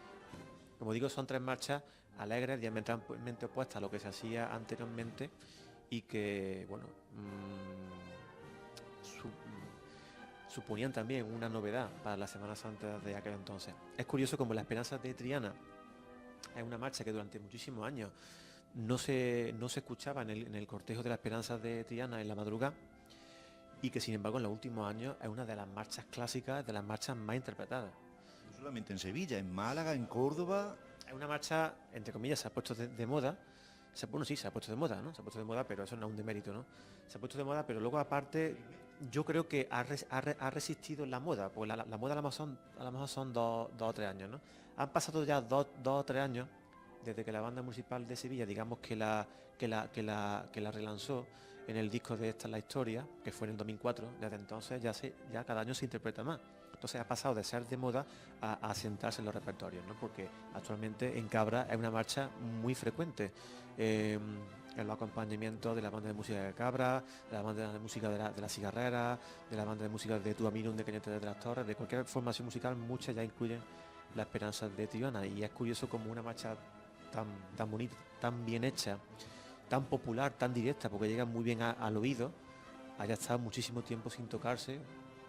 Como digo, son 3 marchas alegres, diametralmente opuestas a lo que se hacía anteriormente, y que, bueno, suponían también una novedad para la Semana Santa de aquel entonces. Es curioso como La Esperanza de Triana es una marcha que durante muchísimos años no se escuchaba en el cortejo de La Esperanza de Triana en la madrugada, y que sin embargo en los últimos años es una de las marchas clásicas, de las marchas más interpretadas. No solamente en Sevilla, en Málaga, en Córdoba. Es una marcha, entre comillas, se ha puesto de moda. Bueno, sí, se ha puesto de moda, ¿no? Se ha puesto de moda, pero eso no es un demérito, ¿no? Se ha puesto de moda, pero luego aparte, yo creo que ha resistido la moda, porque la moda a lo mejor son 2 o 3 años, ¿no? Han pasado ya 2 o 3 años desde que la banda municipal de Sevilla, digamos que la relanzó en el disco de Esta es la historia, que fue en el 2004. Desde entonces ya cada año se interpreta más. Entonces ha pasado de ser de moda a sentarse en los repertorios, ¿no? Porque actualmente en Cabra es una marcha muy frecuente en los acompañamientos de la banda de música de Cabra, de la banda de música de la Cigarrera, de la banda de música de Tu Amino de Cañete de las Torres, de cualquier formación musical, muchas ya incluyen La Esperanza de Triana. Y es curioso como una marcha tan bonita, tan bien hecha, tan popular, tan directa, porque llega muy bien al oído, haya estado muchísimo tiempo sin tocarse,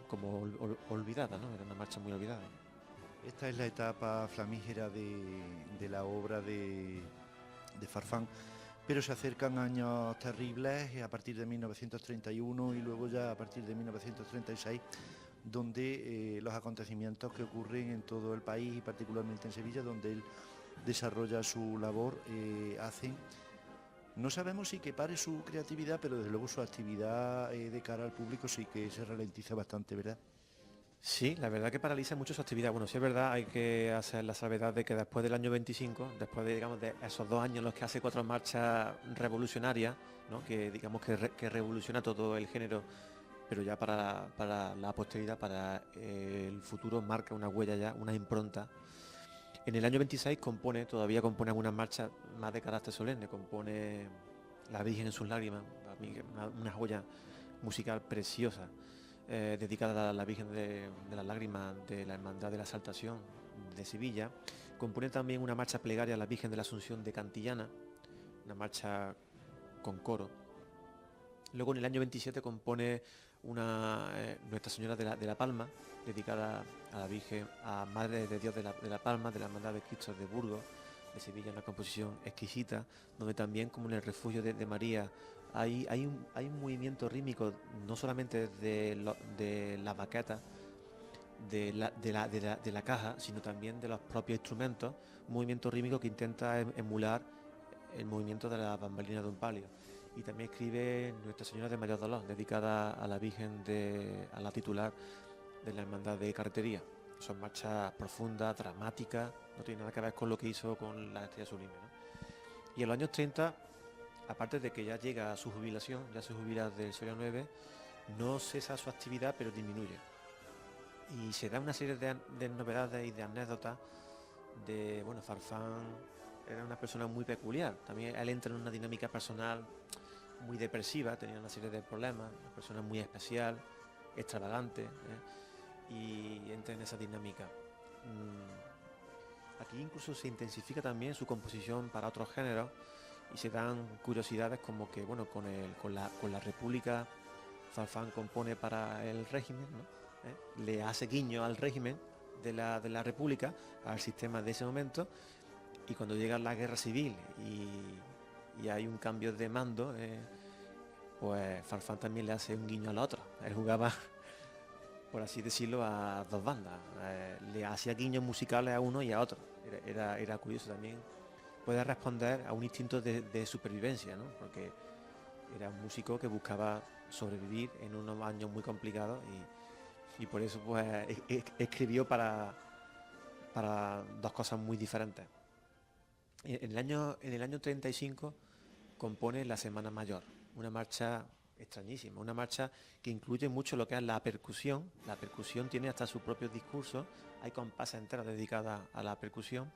como olvidada, ¿no? Era una marcha muy olvidada. Esta es la etapa flamígera de la obra de Farfán, pero se acercan años terribles a partir de 1931 y luego ya a partir de 1936, donde los acontecimientos que ocurren en todo el país y particularmente en Sevilla, donde él desarrolla su labor, no sabemos si que pare su creatividad, pero desde luego su actividad de cara al público sí que se ralentiza bastante, ¿verdad? Sí, la verdad que paraliza mucho su actividad. Bueno, sí es verdad, hay que hacer la salvedad de que después del año 25, después de, digamos, de esos 2 años en los que hace 4 marchas revolucionarias, ¿no? Que digamos que revoluciona todo el género, pero ya para la posteridad, para el futuro, marca una huella ya, una impronta. En el año 26 todavía compone algunas marchas más de carácter solemne, compone La Virgen en sus lágrimas, una joya musical preciosa, dedicada a la Virgen de las Lágrimas de la Hermandad de la Exaltación de Sevilla. Compone también una marcha plegaria a la Virgen de la Asunción de Cantillana, una marcha con coro. Luego en el año 27 compone Nuestra Señora de la Palma, dedicada a la Virgen, a Madre de Dios de la Palma, de la Hermandad de Cristo de Burgos, de Sevilla, una composición exquisita, donde también, como en el refugio de María, hay un movimiento rítmico, no solamente de la baqueta, de la caja, sino también de los propios instrumentos, un movimiento rítmico que intenta emular el movimiento de la bambalina de un palio. Y también escribe Nuestra Señora de Mayor Dolor, dedicada a la Virgen, a la titular de la Hermandad de Carretería. Son marchas profundas, dramáticas, no tiene nada que ver con lo que hizo con la Estrella Sublime, ¿no? Y en los años 30, aparte de que ya llega a su jubilación, ya se jubila del Soria 9, no cesa su actividad, pero disminuye. Y se da una serie de novedades y de anécdotas de, bueno, Farfán era una persona muy peculiar. También él entra en una dinámica personal muy depresiva, tenía una serie de problemas, una persona muy especial, extravagante, y entra en esa dinámica. Aquí incluso se intensifica también su composición para otros géneros y se dan curiosidades como que, bueno, con la República, Farfán compone para el régimen, ¿no? Le hace guiño al régimen de la República, al sistema de ese momento, y cuando llega la guerra civil y hay un cambio de mando, pues Farfán también le hace un guiño a la otra. Él jugaba, por así decirlo, a dos bandas. Le hacía guiños musicales a uno y a otro. Era curioso también. Puede responder a un instinto de supervivencia, ¿no? Porque era un músico que buscaba sobrevivir en unos años muy complicados y por eso pues escribió para dos cosas muy diferentes. En el año 35 compone La Semana Mayor, una marcha extrañísima, una marcha que incluye mucho lo que es la percusión. La percusión tiene hasta su propio discurso, hay compases enteras dedicadas a la percusión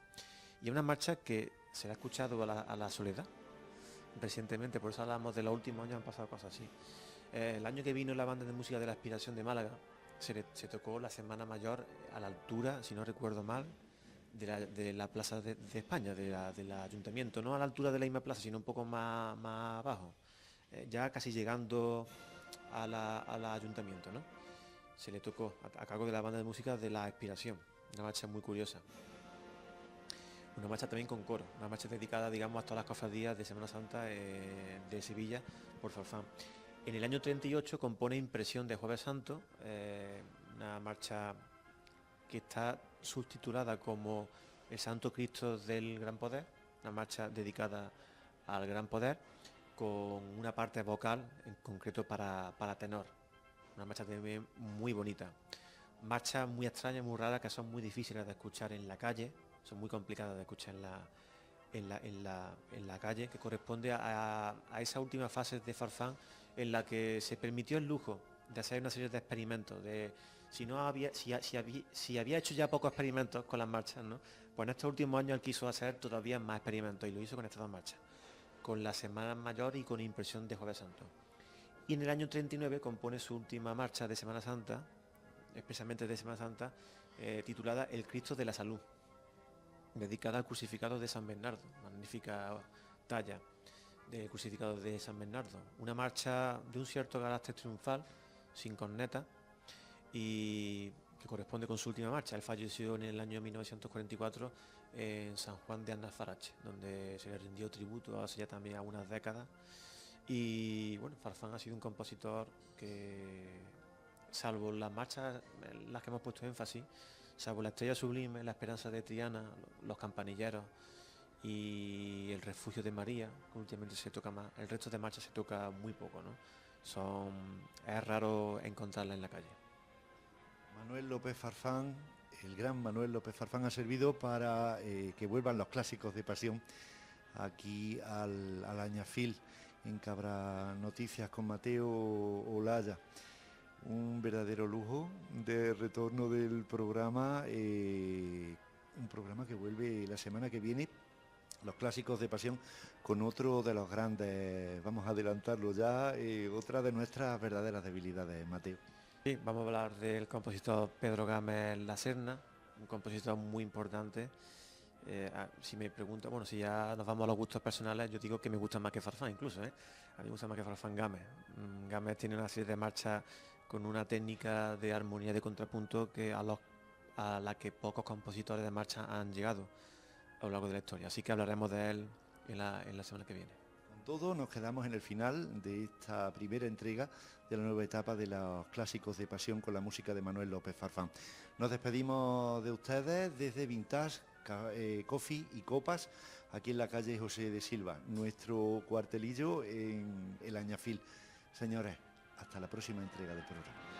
y es una marcha que se le ha escuchado a la soledad recientemente, por eso hablamos de los últimos años, han pasado cosas así. El año que vino la banda de música de la Aspiración de Málaga se tocó la Semana Mayor a la altura, si no recuerdo mal, de la Plaza de España, del Ayuntamiento, no a la altura de la misma plaza, sino un poco más abajo, ya casi llegando al Ayuntamiento, ¿no? Se le tocó a cargo de la banda de música de la Aspiración, una marcha muy curiosa. Una marcha también con coro, una marcha dedicada, digamos, a todas las cofradías de Semana Santa de Sevilla por Farfán. En el año 38 compone Impresión de Jueves Santo, una marcha que está subtitulada como El Santo Cristo del Gran Poder, una marcha dedicada al Gran Poder, con una parte vocal en concreto para tenor, una marcha también muy bonita. Marchas muy extrañas, muy raras, que son muy difíciles de escuchar en la calle, son muy complicadas de escuchar en la calle, que corresponde a esa última fase de Farfán en la que se permitió el lujo de hacer una serie de experimentos, si había hecho ya pocos experimentos con las marchas, ¿no? Pues en estos últimos años él quiso hacer todavía más experimentos y lo hizo con estas dos marchas, con la Semana Mayor y con Impresión de Jueves Santo. Y en el año 39 compone su última marcha de Semana Santa, expresamente de Semana Santa, titulada El Cristo de la Salud, dedicada al crucificado de San Bernardo, magnífica talla del crucificado de San Bernardo. Una marcha de un cierto carácter triunfal, sin corneta, y que corresponde con su última marcha. Él falleció en el año 1944 en San Juan de Alnafarache, donde se le rindió tributo hace ya también algunas décadas. Y bueno, Farfán ha sido un compositor que, salvo las marchas en las que hemos puesto énfasis, salvo La Estrella Sublime, La Esperanza de Triana, Los Campanilleros y El Refugio de María, que últimamente se toca más, el resto de marchas se toca muy poco, ¿no? Es raro encontrarla en la calle. Manuel López Farfán, el gran Manuel López Farfán, ha servido para que vuelvan los clásicos de pasión aquí al Añafil, en Cabra Noticias con Mateo Olaya. Un verdadero lujo de retorno del programa, un programa que vuelve la semana que viene, los clásicos de pasión, con otro de los grandes, vamos a adelantarlo ya, otra de nuestras verdaderas debilidades, Mateo. Sí, vamos a hablar del compositor Pedro Gámez La Serna, un compositor muy importante. Si me preguntan, bueno, si ya nos vamos a los gustos personales, yo digo que me gusta más que Farfán incluso, ¿eh? A mí me gusta más que Farfán Gámez. Gámez tiene una serie de marchas con una técnica de armonía y de contrapunto a la que pocos compositores de marcha han llegado a lo largo de la historia. Así que hablaremos de él en la semana que viene. Con todo, nos quedamos en el final de esta primera entrega de la nueva etapa de los clásicos de pasión con la música de Manuel López Farfán. Nos despedimos de ustedes desde Vintage Coffee y Copas, aquí en la calle José de Silva, nuestro cuartelillo en el Añafil. Señores, hasta la próxima entrega del programa.